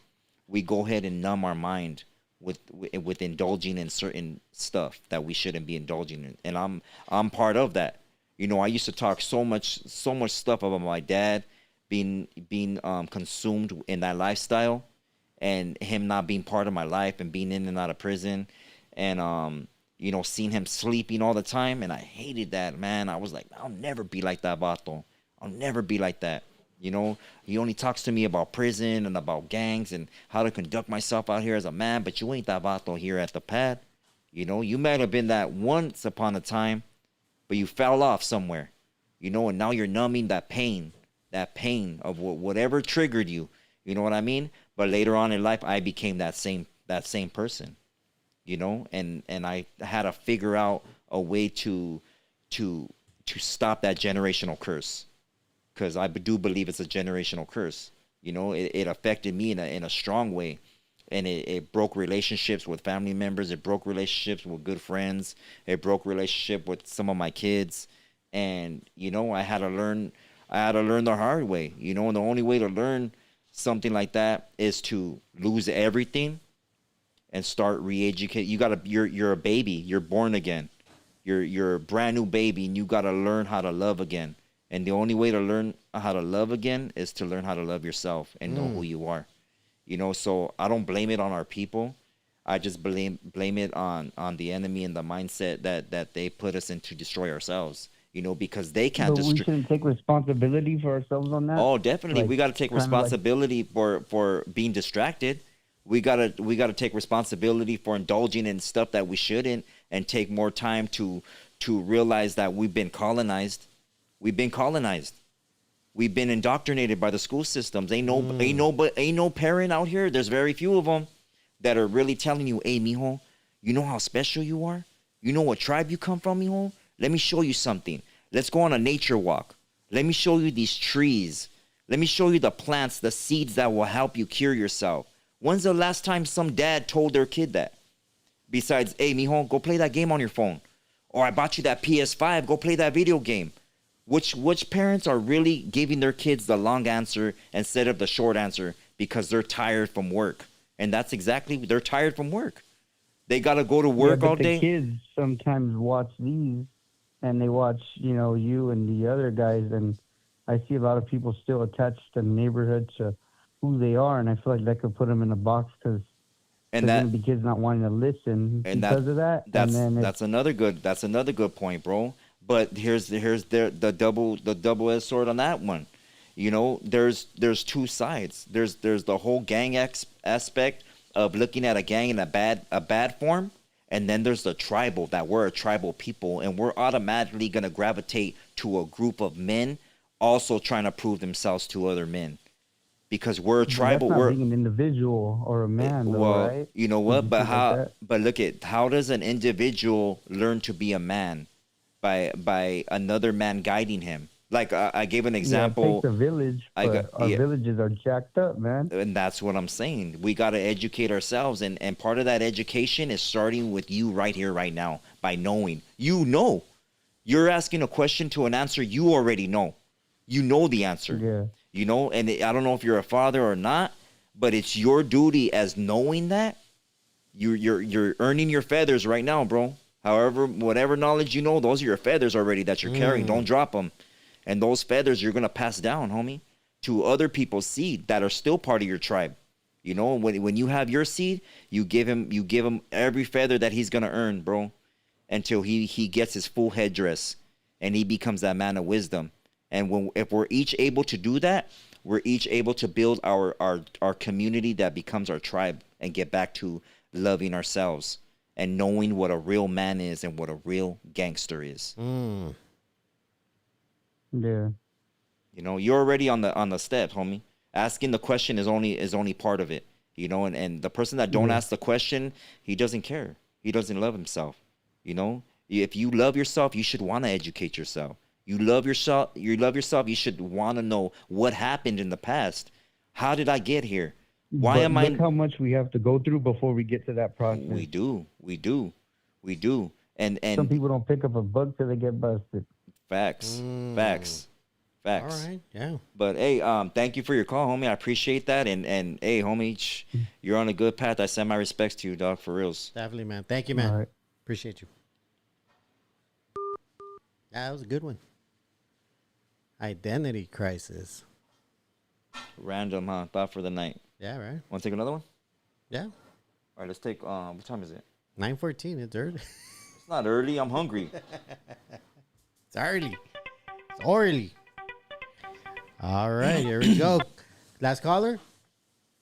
S1: we go ahead and numb our mind with indulging in certain stuff that we shouldn't be indulging in. And I'm part of that. I used to talk so much stuff about my dad being consumed in that lifestyle, and him not being part of my life, and being in and out of prison, and seeing him sleeping all the time, and I hated that, man. I was like, I'll never be like that vato. I'll never be like that. He only talks to me about prison and about gangs and how to conduct myself out here as a man, but you ain't that vato here at the pad. You might have been that once upon a time, but you fell off somewhere, and now you're numbing that pain of whatever triggered you. You know what I mean? But later on in life, I became that same person, and I had to figure out a way to stop that generational curse, because I do believe it's a generational curse. It affected me in a strong way, and it broke relationships with family members. It broke relationships with good friends. It broke relationship with some of my kids, and I had to learn the hard way. And the only way to learn something like that is to lose everything and start re-educate. You're a baby. You're born again. You're a brand new baby, and you gotta learn how to love again. And the only way to learn how to love again is to learn how to love yourself and know who you are. So I don't blame it on our people. I just blame it on the enemy and the mindset that they put us in to destroy ourselves. Because they can't.
S7: But we shouldn't take responsibility for ourselves on that.
S1: Oh, definitely, we got to take responsibility for being distracted. We gotta take responsibility for indulging in stuff that we shouldn't, and take more time to to realize that we've been colonized. We've been colonized. We've been indoctrinated by the school systems. Ain't no parent out here. There's very few of them that are really telling you, hey, mijo, you know how special you are? You know what tribe you come from, mijo? Let me show you something. Let's go on a nature walk. Let me show you these trees. Let me show you the plants, the seeds that will help you cure yourself. When's the last time some dad told their kid that? Besides, hey, mijo, go play that game on your phone. Or I bought you that PS5, go play that video game. Which parents are really giving their kids the long answer instead of the short answer because they're tired from work? And that's exactly, they're tired from work. They got to go to work all day.
S7: The kids sometimes watch these, and they watch, you and the other guys, and I see a lot of people still attached to the neighborhood, to who they are, and I feel like that could put them in a box because there's going to be kids not wanting to listen because of that. That's another
S1: good point, bro. But here's the double-edged sword on that one. There's two sides. There's the whole gang aspect of looking at a gang in a bad form, and then there's the tribal, that we're a tribal people, and we're automatically gonna gravitate to a group of men also trying to prove themselves to other men, because we're a tribal.
S7: That's not being an individual or a man, though, right?
S1: You know what? But look at how does an individual learn to be a man? By another man guiding him. Like I gave an example.
S7: It takes a village, but our villages are jacked up, man.
S1: And that's what I'm saying. We got to educate ourselves, and part of that education is starting with you right here, right now, by knowing. You're asking a question to an answer you already know. You know the answer. Yeah. And I don't know if you're a father or not, but it's your duty as knowing that. You're earning your feathers right now, bro. However, whatever knowledge you know, those are your feathers already that you're carrying. Don't drop them. And those feathers you're going to pass down, homie, to other people's seed that are still part of your tribe. When you have your seed, you give him every feather that he's going to earn, bro, until he gets his full headdress and he becomes that man of wisdom. And if we're each able to do that, we're each able to build our community that becomes our tribe and get back to loving ourselves. And knowing what a real man is and what a real gangster is.
S7: Yeah.
S1: You're already on the steps, homie. Asking the question is only part of it. And the person that don't ask the question, he doesn't care. He doesn't love himself. If you love yourself, you should want to educate yourself. You love yourself, you should want to know what happened in the past. How did I get here?
S7: Look how much we have to go through before we get to that process.
S1: We do. And
S7: some people don't pick up a bug till they get busted.
S1: Facts.
S2: All right. Yeah.
S1: But hey, thank you for your call, homie. I appreciate that. And hey, homie, you're on a good path. I send my respects to you, dog, for reals.
S2: Definitely, man. Thank you, man.
S7: All right.
S2: Appreciate you. Yeah, that was a good one. Identity crisis.
S1: Random, huh? Thought for the night.
S2: Yeah, right.
S1: Want to take another one?
S2: Yeah.
S1: All right, let's take, what time is it?
S2: 9:14. It's early.
S1: It's not early. I'm hungry.
S2: It's early. It's early. All right, here we go. Last caller?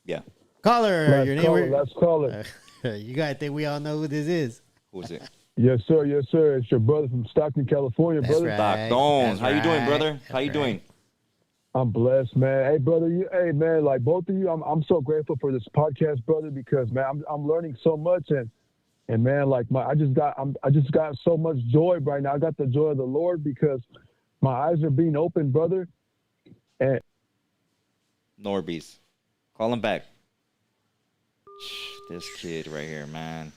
S1: Yeah.
S2: Caller, your name?
S5: Last caller.
S2: You guys think we all know who this is?
S1: Who is it?
S5: Yes, sir. Yes, sir. It's your brother from Stockton, California,
S2: That's
S5: brother.
S2: right.
S1: Stockton. How you doing, brother? How you doing?
S5: I'm blessed, man. Hey, brother. Hey, man. Like both of you, I'm so grateful for this podcast, brother, because man, I'm learning so much, and man, like I just got so much joy right now. I got the joy of the Lord because my eyes are being opened, brother. And
S1: NORBEEZ. Call him back. This kid right here, man.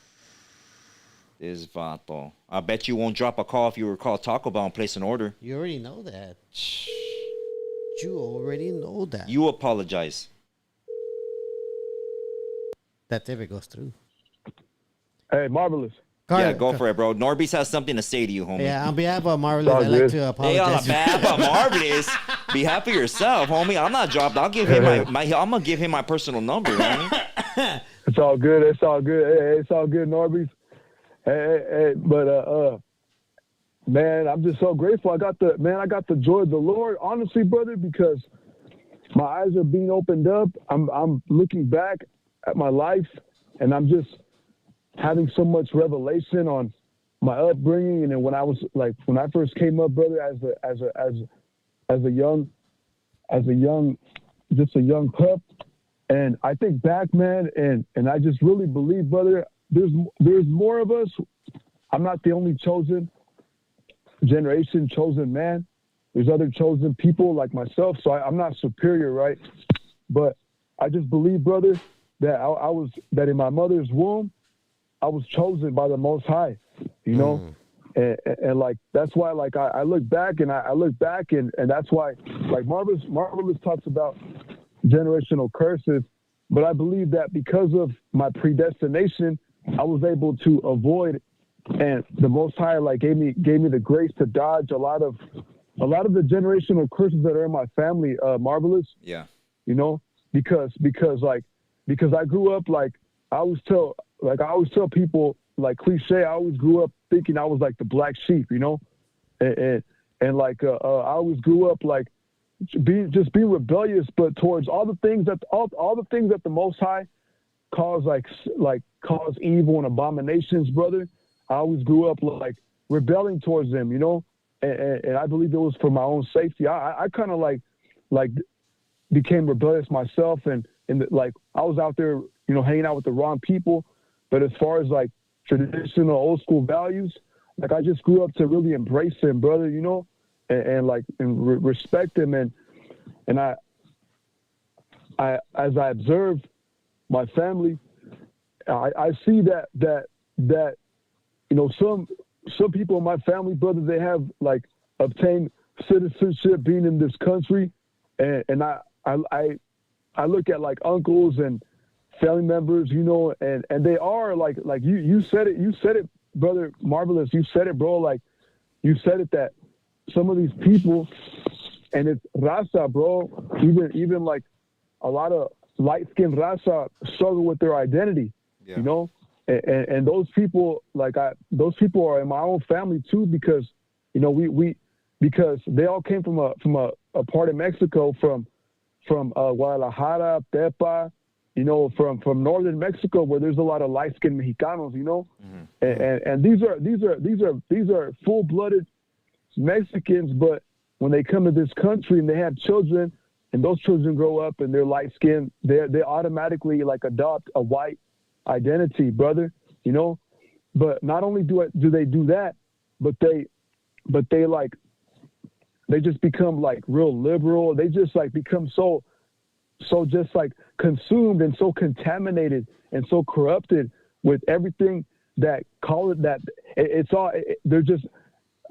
S1: This Vato. I bet you won't drop a call if you were called Taco Bell and place an order.
S2: You already know that. You already know that.
S1: You apologize.
S2: That's if it goes through.
S5: hey, Marvelous.
S1: Yeah, go for it, bro. NORBEEZ has something to say to you, homie.
S2: Yeah, on behalf of Marvelous, I'd like to apologize.
S1: Hey, on behalf of Marvelous, behalf of yourself, homie. I'm not dropped. I'll give him I'm gonna give him my personal number, homie.
S5: It's all good. It's all good. Hey, it's all good, NORBEEZ. Hey, but man, I'm just so grateful. I got the joy of the Lord, honestly, brother, because my eyes are being opened up. I'm looking back at my life, and I'm just having so much revelation on
S8: my upbringing, and then when I first came up, brother, as a young just a young pup. And I think back, man, and I just really believe, brother, there's more of us. I'm not the only chosen generation, chosen man. There's other chosen people like myself, so I'm not superior, right? But I just believe, brother, that I was that in my mother's womb, I was chosen by the Most High, you know, and like that's why, like I look back and and that's why, like Marvelous talks about generational curses, but I believe that because of my predestination, I was able to avoid, and the Most High like gave me the grace to dodge a lot of the generational curses that are in my family. Marvelous,
S1: yeah,
S8: you know, because I grew up like I always tell people, like cliche, I always grew up thinking I was like the black sheep, you know, and like I always grew up like being rebellious, but towards all the things that the Most High cause cause evil and abominations, brother. I always grew up like rebelling towards them, you know, and I believe it was for my own safety. I kind of like became rebellious myself, and like I was out there, you know, hanging out with the wrong people. But as far as like traditional old school values, like I just grew up to really embrace them, brother, you know, and respect them. And I as I observe my family, I see that you know, some people in my family, brother, they have like obtained citizenship being in this country, and I look at like uncles and family members, you know, and they are like you said it, brother Marvelous, you said it, bro, like you said it, that some of these people, and it's raza, bro, even like a lot of light-skinned raza struggle with their identity, you know, and those people, like those people are in my own family too, because, you know, because they all came from a part of Mexico, from Guadalajara, Tepa, you know, from northern Mexico, where there's a lot of light-skinned Mexicanos, you know, and these are full-blooded Mexicans, but when they come to this country and they have children, and those children grow up and they're light-skinned, they automatically like adopt a white identity, brother, you know. But not only do they do that, but they just become like real liberal. They just like become so just like consumed and so contaminated and so corrupted with everything that it's all, they're just,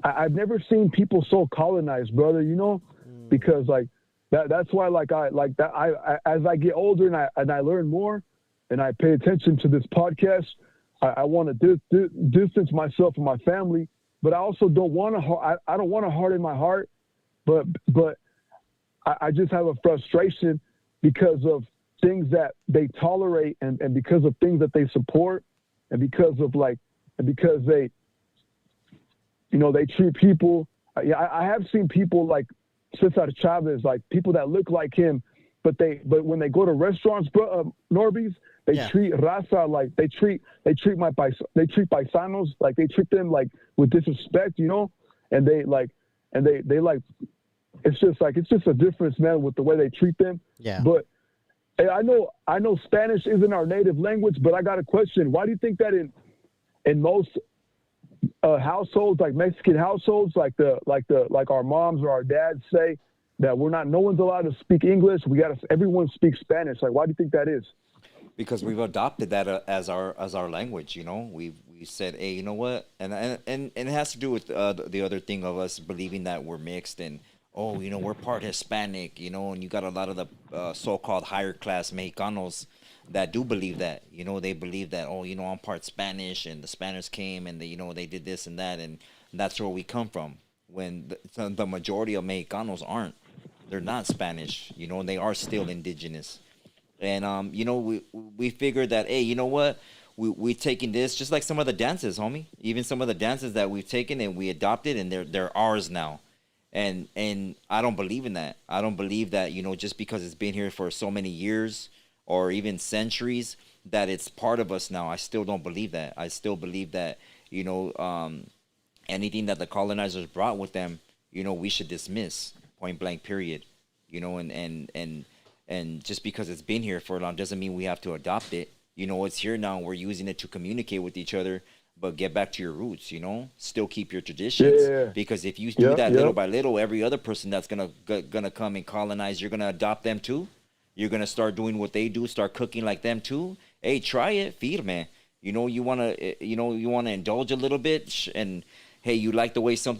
S8: I've never seen people so colonized, brother, you know, because like that's why as I get older and I learn more and I pay attention to this podcast, I want to distance myself from my family, but I also don't want to harden my heart, but I just have a frustration because of things that they tolerate and because of things that they support and because they, you know, they treat people. I have seen people like Cesar Chavez, like people that look like him, but when they go to restaurants, NORBEEZ, they treat raza like they treat paisanos, like they treat them like with disrespect, you know, and they like it's just a difference, man, with the way they treat them.
S2: Yeah.
S8: But I know Spanish isn't our native language, but I got a question. Why do you think that in most households, like Mexican households, like our moms or our dads say that no one's allowed to speak English. Everyone speaks Spanish. Like, why do you think that is?
S1: Because we've adopted that as our language, you know. We said, hey, you know what, and it has to do with the other thing of us believing that we're mixed and, oh, you know, we're part Hispanic, you know, and you got a lot of the so-called higher class Mexicanos that do believe that, you know, they believe that, oh, you know, I'm part Spanish and the Spaniards came and they, you know, they did this and that, and that's where we come from. When the majority of Mexicanos aren't, they're not Spanish, you know, and they are still indigenous. And you know, we figured that, hey, you know what, we taking this just like some of the dances, homie. Even some of the dances that we've taken and we adopted, and they're ours now. And I don't believe in that. I don't believe that, you know, just because it's been here for so many years or even centuries, that it's part of us now. I still don't believe that. I still believe that, anything that the colonizers brought with them, we should dismiss, point blank, period. And just because it's been here for long doesn't mean we have to adopt it. It's here now. We're using it to communicate with each other, but get back to your roots. Still keep your traditions.
S8: Yeah.
S1: Because if you do that little by little, every other person that's gonna come and colonize, you're gonna adopt them too. You're gonna start doing what they do, start cooking like them too. Hey, try it, firme. You wanna indulge a little bit, and hey, you like the way some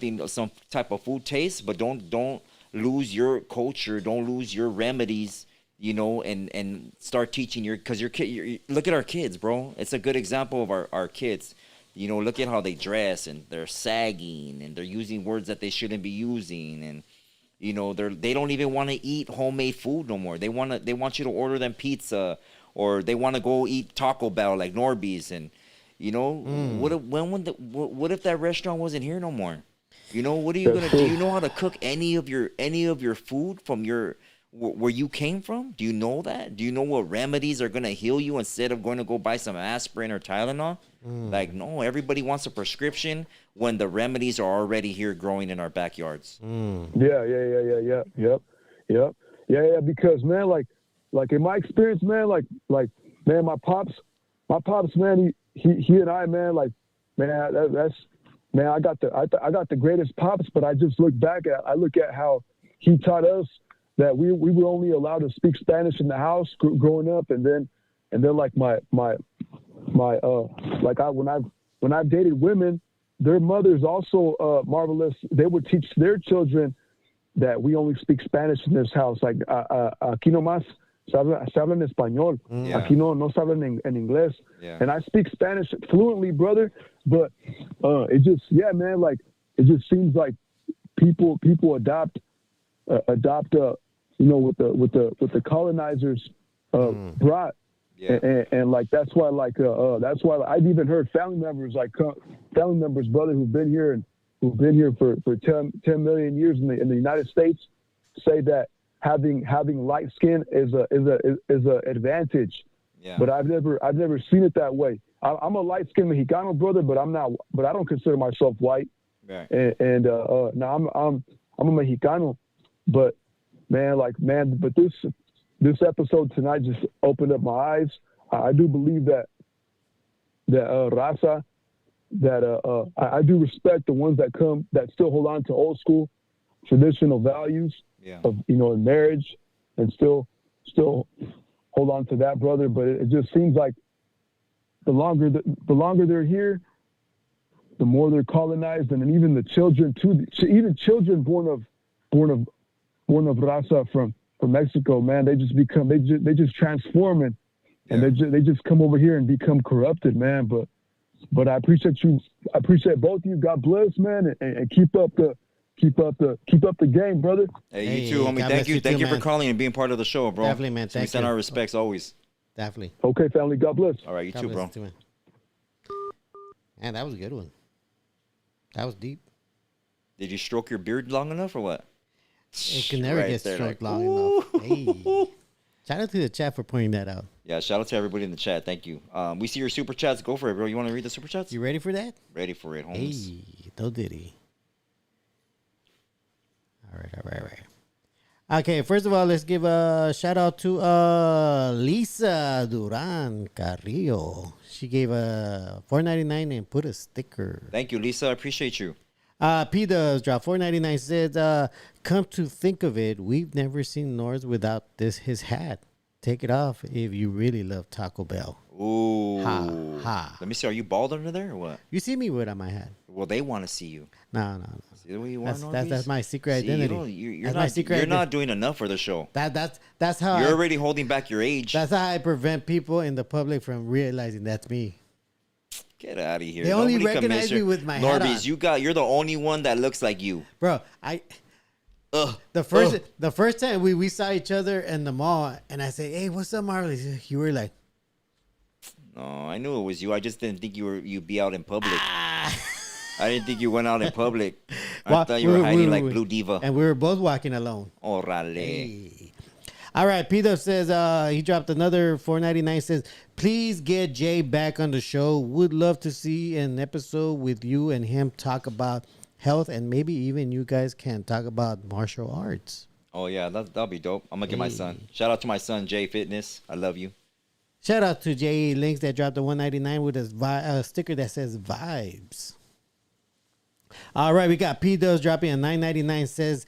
S1: type of food tastes, but don't lose your culture, don't lose your remedies, and start teaching because your kid. Look at our kids, bro. It's a good example of our kids. Look at how they dress, and they're sagging, and they're using words that they shouldn't be using, and they don't even want to eat homemade food no more. They want you to order them pizza, or they want to go eat Taco Bell like NORBEEZ, and what if that restaurant wasn't here no more? What are you gonna do? You know how to cook any of your food from where you came from? Do you know that? Do you know what remedies are gonna heal you instead of going to go buy some aspirin or Tylenol? Like, no, everybody wants a prescription when the remedies are already here growing in our backyards.
S8: Yeah. Because man, like in my experience, man, like man, my pops, man, he and I, man, like, man, that's man, I got the greatest pops, but I just look at how he taught us that we were only allowed to speak Spanish in the house growing up, and then like when I've dated women, their mothers also marvelous. They would teach their children that we only speak Spanish in this house. Like aquí nomás se habla en español. Aquí no se habla en inglés.
S1: Yeah.
S8: And I speak Spanish fluently, brother. But it just man, like it just seems like people adopt with the colonizers brought.
S1: Yeah.
S8: And like that's why I've even heard family members, brother, who've been here for 10 million years in the United States, say that having light skin is a advantage.
S1: Yeah.
S8: But I've never seen it that way. I'm a light skinned Mexicano, brother, but I don't consider myself white.
S1: Right.
S8: And now I'm a Mexicano, but but this episode tonight just opened up my eyes. I do believe that raza, that I do respect the ones that still hold on to old school traditional values of in marriage, and still hold on to that, brother. But it just seems like the longer they're here, the more they're colonized, and then even the children too. Even children born of raza from Mexico, man, they just transform and they just come over here and become corrupted, man. But I appreciate both of you. God bless, man, and keep up the game, brother.
S1: Hey, you too, homie. Thank you for calling and being part of the show, bro.
S2: Definitely, man.
S1: So we send our respects always.
S2: Definitely.
S8: Okay, family. God bless.
S1: All right, you too, bro.
S2: Man, that was a good one. That was deep.
S1: Did you stroke your beard long enough or what?
S2: It can never get stroked long enough. Hey. Shout out to the chat for pointing that out.
S1: Yeah, shout out to everybody in the chat. Thank you. We see your super chats. Go for it, bro. You want to read the super chats?
S2: You ready for that?
S1: Ready for it, Holmes.
S2: Hey, no diddy. All right. Okay, first of all, let's give a shout out to Lisa Duran Carrillo. She gave a $4.99 and put a sticker.
S1: Thank you, Lisa. I appreciate you.
S2: P does drop $4.99. Says, come to think of it, we've never seen NORBEEZ without his hat. Take it off if you really love Taco Bell.
S1: Ooh.
S2: Ha.
S1: Let me see. Are you bald under there or what?
S2: You see me without my hat.
S1: Well, they want to see you.
S2: No.
S1: See the way you want,
S2: That's my secret identity.
S1: You're not doing enough for the show.
S2: That's how
S1: you're already holding back your age.
S2: That's how I prevent people in the public from realizing that's me.
S1: Get out of here.
S2: They only recognize me with my hat on.
S1: NORBEEZ, you're the only one that looks like you.
S2: Bro, the first time we saw each other in the mall, and I said, "Hey, what's up, Marley?" You were like,
S1: "No, I knew it was you. I just didn't think you'd be out in public. I didn't think you went out in public. I thought you were hiding like Blue Diva."
S2: And we were both walking alone.
S1: Orale.
S2: Hey. All right, P-Dub says he dropped another $4.99. Says, please get Jay back on the show. Would love to see an episode with you and him talk about health, and maybe even you guys can talk about martial arts.
S1: Oh yeah, that'll be dope. I'm gonna get my son. Shout out to my son Jay Fitness. I love you.
S2: Shout out to Jay Links that dropped the $1.99 with a sticker that says vibes. All right, we got P-Dubs dropping a $9.99. Says,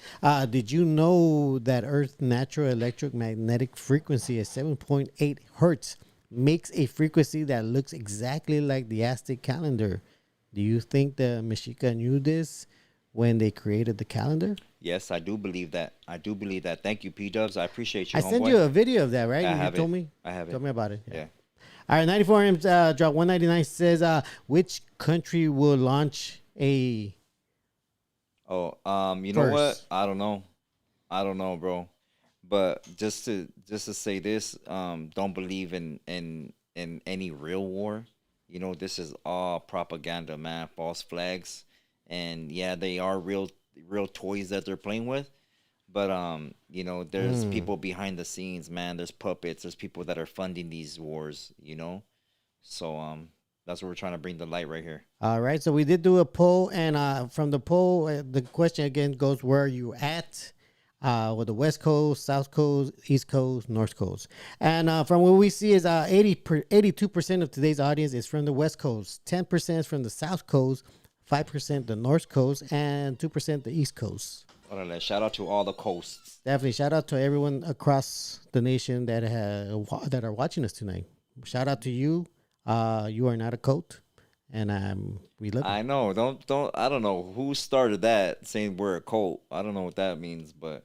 S2: did you know that Earth's natural electromagnetic frequency is 7.8 hertz makes a frequency that looks exactly like the Aztec calendar? Do you think the Mexica knew this when they created the calendar?
S1: Yes, I do believe that. Thank you, P-Dubs. I appreciate you,
S2: I sent you a video of that, right?
S1: I
S2: You
S1: have
S2: told
S1: it.
S2: me?
S1: I have it.
S2: Told me about it.
S1: Yeah.
S2: All right, 94M's drop $1.99. Says, which country will launch a...
S1: you know what? I don't know, bro. But just to say this, don't believe in any real war. You know, this is all propaganda, man. False flags, and yeah, they are real toys that they're playing with. But you know, there's people behind the scenes, man. There's puppets. There's people that are funding these wars. You know, so that's what we're trying to bring the light right here.
S2: All right, so we did do a poll, and from the poll, the question again goes, where are you at? With the West Coast, South Coast, East Coast, North Coast. And from what we see is 82% of today's audience is from the West Coast, 10% is from the South Coast, 5% the North Coast, and 2% the East Coast.
S1: Shout out to all the coasts.
S2: Definitely. Shout out to everyone across the nation that are watching us tonight. Shout out to you. You are not a coat. And we love it.
S1: I know. I don't know who started that saying we're a cult. I don't know what that means, but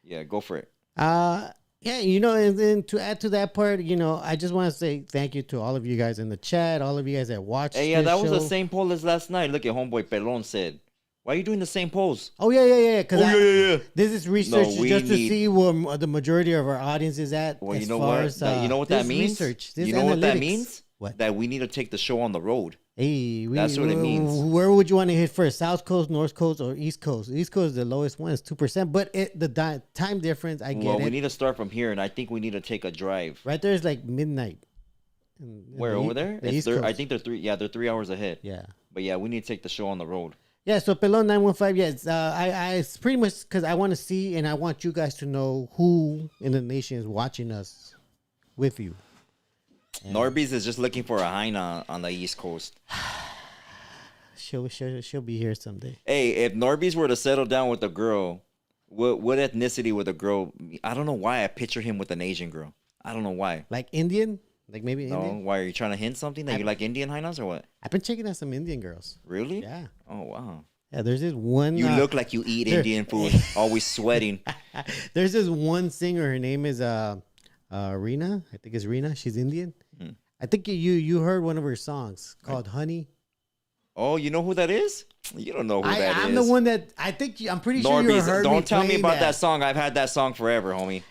S1: yeah, go for it.
S2: Yeah, you know, and then to add to that part, you know, I just want to say thank you to all of you guys in the chat, all of you guys that watched.
S1: Hey, yeah, that was the same poll as last night. Look at homeboy Pelon said. Why are you doing the same polls?
S2: Oh yeah.
S1: Yeah.
S2: This is research just to see where the majority of our audience is at.
S1: Well, you know what? You know what that means?
S2: Research.
S1: You know what that means?
S2: What?
S1: That we need to take the show on the road.
S2: Hey,
S1: that's what it means.
S2: Where would you want to hit first? South Coast, North Coast, or East Coast? East Coast is the lowest one. It's 2%. But the time difference, I get it.
S1: Well, we need to start from here, and I think we need to take a drive.
S2: Right there is like midnight.
S1: Where, over there?
S2: The East Coast.
S1: I think they're 3 hours ahead.
S2: Yeah.
S1: But yeah, we need to take the show on the road.
S2: Yeah, so Pelon 915, yes. It's pretty much because I want to see and I want you guys to know who in the nation is watching us with you.
S1: NORBEEZ is just looking for a hyena on the East Coast.
S2: She'll be here someday.
S1: Hey, if NORBEEZ were to settle down with a girl, what ethnicity would a girl? I don't know why I picture him with an Asian girl. I don't know why.
S2: Like Indian? Like maybe
S1: no,
S2: Indian?
S1: Why are you trying to hint something that you like Indian hyenas or what?
S2: I've been checking out some Indian girls.
S1: Really?
S2: Yeah.
S1: Oh wow.
S2: Yeah, there's this one.
S1: You look like you eat Indian food, always sweating.
S2: There's this one singer. Her name is Rina. I think it's Rina. She's Indian. I think you heard one of her songs called Honey.
S1: Oh, you know who that is? You don't know who that is.
S2: I'm the one that I think I'm pretty sure
S1: NORBEEZ,
S2: you heard.
S1: Don't tell me about that song. I've had that song forever, homie.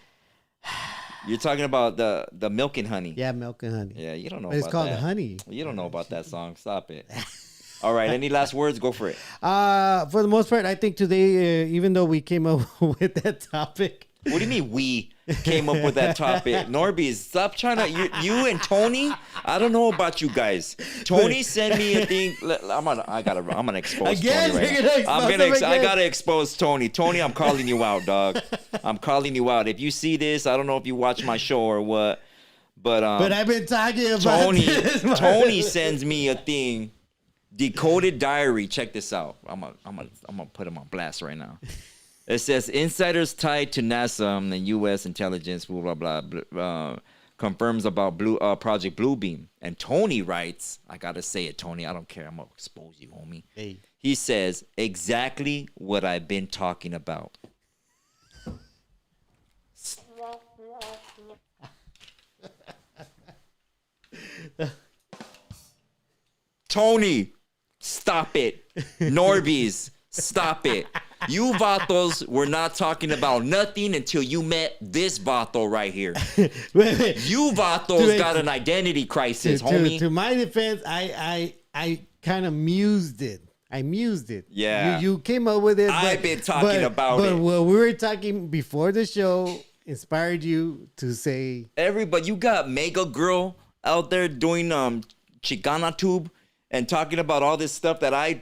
S1: You're talking about the Milk and Honey.
S2: Yeah, Milk and Honey.
S1: Yeah, you don't know
S2: but
S1: about that.
S2: It's called Honey.
S1: You don't know about that song. Stop it. All right, any last words? Go for it.
S2: For the most part, I think today, even though we came up with that topic.
S1: What do you mean we came up with that topic? NORBEEZ, stop trying to... You and Tony, I don't know about you guys. Tony sent me a thing... I'm gonna expose
S2: again,
S1: Tony right now. I gotta expose Tony. Tony, I'm calling you out, dog. I'm calling you out. If you see this, I don't know if you watch my show or what, but
S2: I've been talking about
S1: Tony sends me a thing, Decoded Diary. Check this out. I'm gonna put him on blast right now. It says insiders tied to NASA and U.S. intelligence, blah blah blah, confirms about Project Bluebeam. And Tony writes, I gotta say it, Tony. I don't care. I'm gonna expose you, homie.
S2: Hey.
S1: He says exactly what I've been talking about. Tony, stop it. NORBEEZ, stop it. You vatos were not talking about nothing until you met this vato right here.
S2: Wait.
S1: You vatos got an identity crisis, homie.
S2: To my defense, I kind of mused it. I mused it.
S1: Yeah.
S2: You came up with it.
S1: I've been talking about it.
S2: But when we were talking before the show, inspired you to say?
S1: Everybody, you got Mega Girl out there doing Chicana Tube and talking about all this stuff that I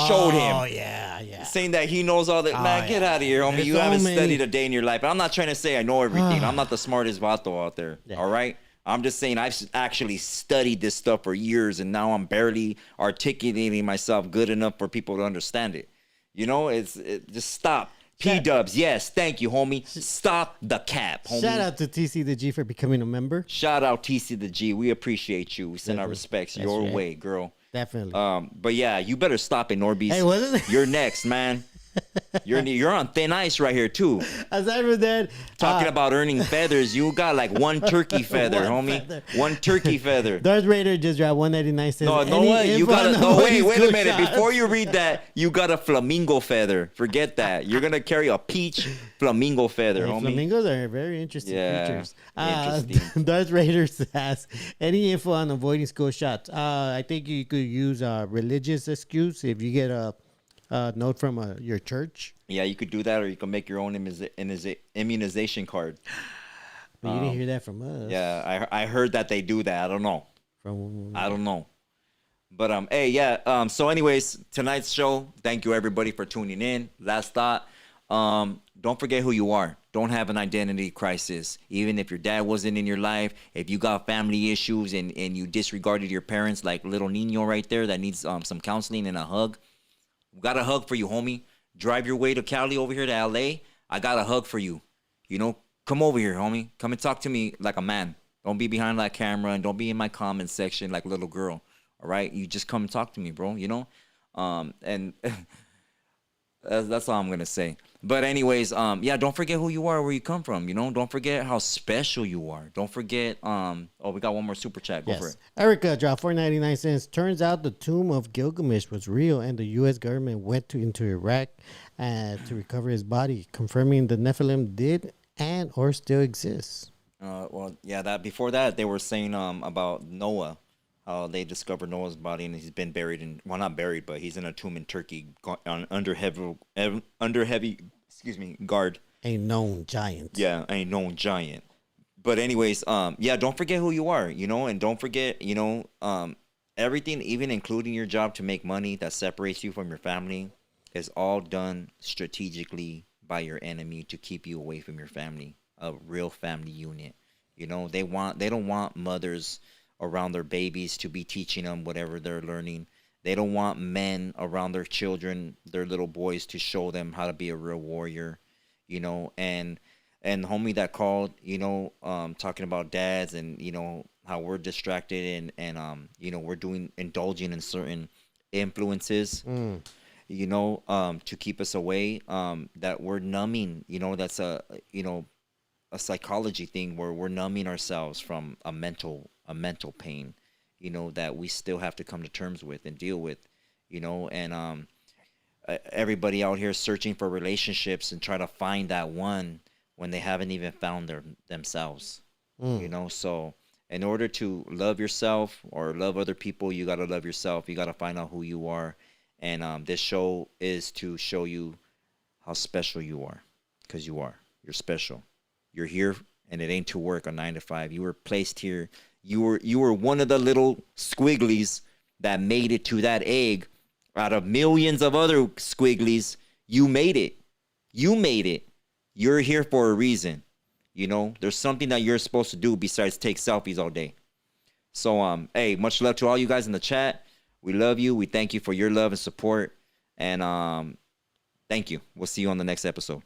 S1: showed him.
S2: Oh yeah.
S1: Saying that he knows all that. Man, get out of here, homie. You haven't studied a day in your life. I'm not trying to say I know everything. I'm not the smartest vato out there. Yeah. All right. I'm just saying I've actually studied this stuff for years, and now I'm barely articulating myself good enough for people to understand it. You know, just stop. P-dubs, yes, thank you, homie. Stop the cap, homie.
S2: Shout out to TC the G for becoming a member.
S1: Shout out TC the G. We appreciate you. We send our respects your way, girl.
S2: Definitely.
S1: But yeah, you better stop it, NORBEEZ.
S2: Hey, wasn't it?
S1: You're next, man. You're on thin ice right here too.
S2: Aside from that,
S1: talking about earning feathers, you got like one turkey feather, homie. One turkey feather.
S2: Darth Raider just dropped 199 cents.
S1: No way. You got wait a minute. Before you read that, you got a flamingo feather. Forget that. You're gonna carry a peach flamingo feather, homie.
S2: Flamingos are very interesting creatures. Darth Raider asks, any info on avoiding school shots? I think you could use a religious excuse if you get a note from your church.
S1: Yeah, you could do that, or you can make your own immunization card.
S2: But you didn't hear that from us.
S1: Yeah, I heard that they do that. I don't know. I don't know. But hey, yeah. So, anyways, tonight's show. Thank you everybody for tuning in. Last thought. Don't forget who you are. Don't have an identity crisis. Even if your dad wasn't in your life, if you got family issues and you disregarded your parents, like little Nino right there that needs some counseling and a hug. Got a hug for you, homie. Drive your way to Cali over here to LA. I got a hug for you. You know, come over here, homie. Come and talk to me like a man. Don't be behind that camera and don't be in my comment section like a little girl. All right? You just come and talk to me, bro, you know? And that's all I'm going to say. But anyways, yeah, don't forget who you are, where you come from, you know? Don't forget how special you are. Don't forget, we got one more super chat. Go for it.
S2: Erica dropped 4.99 cents. Turns out the tomb of Gilgamesh was real and the U.S. government went into Iraq to recover his body, confirming the Nephilim did and or still exists.
S1: Well, yeah, that before that, they were saying about Noah. How they discovered Noah's body and he's been buried in, well, not buried, but he's in a tomb in Turkey under heavy guard.
S2: A known giant.
S1: Yeah, a known giant. But anyways, yeah, don't forget who you are, you know, and don't forget, you know, everything, even including your job to make money that separates you from your family, is all done strategically by your enemy to keep you away from your family, a real family unit. You know, they don't want mothers around their babies to be teaching them whatever they're learning. They don't want men around their children, their little boys, to show them how to be a real warrior, you know. And the homie that called, you know, talking about dads and, you know, how we're distracted and you know, we're indulging in certain influences, you know, to keep us away, that we're numbing, you know, that's a psychology thing where we're numbing ourselves from a mental pain, you know, that we still have to come to terms with and deal with, you know. And everybody out here searching for relationships and try to find that one when they haven't even found themselves, you know. So in order to love yourself or love other people, you got to love yourself. You got to find out who you are. And this show is to show you how special you are, because you're special. You're here, and it ain't to work a 9 to 5. You were placed here. You were one of the little squigglies that made it to that egg. Out of millions of other squigglies, you made it. You made it. You're here for a reason. You know, there's something that you're supposed to do besides take selfies all day. So, hey, much love to all you guys in the chat. We love you. We thank you for your love and support. And thank you. We'll see you on the next episode.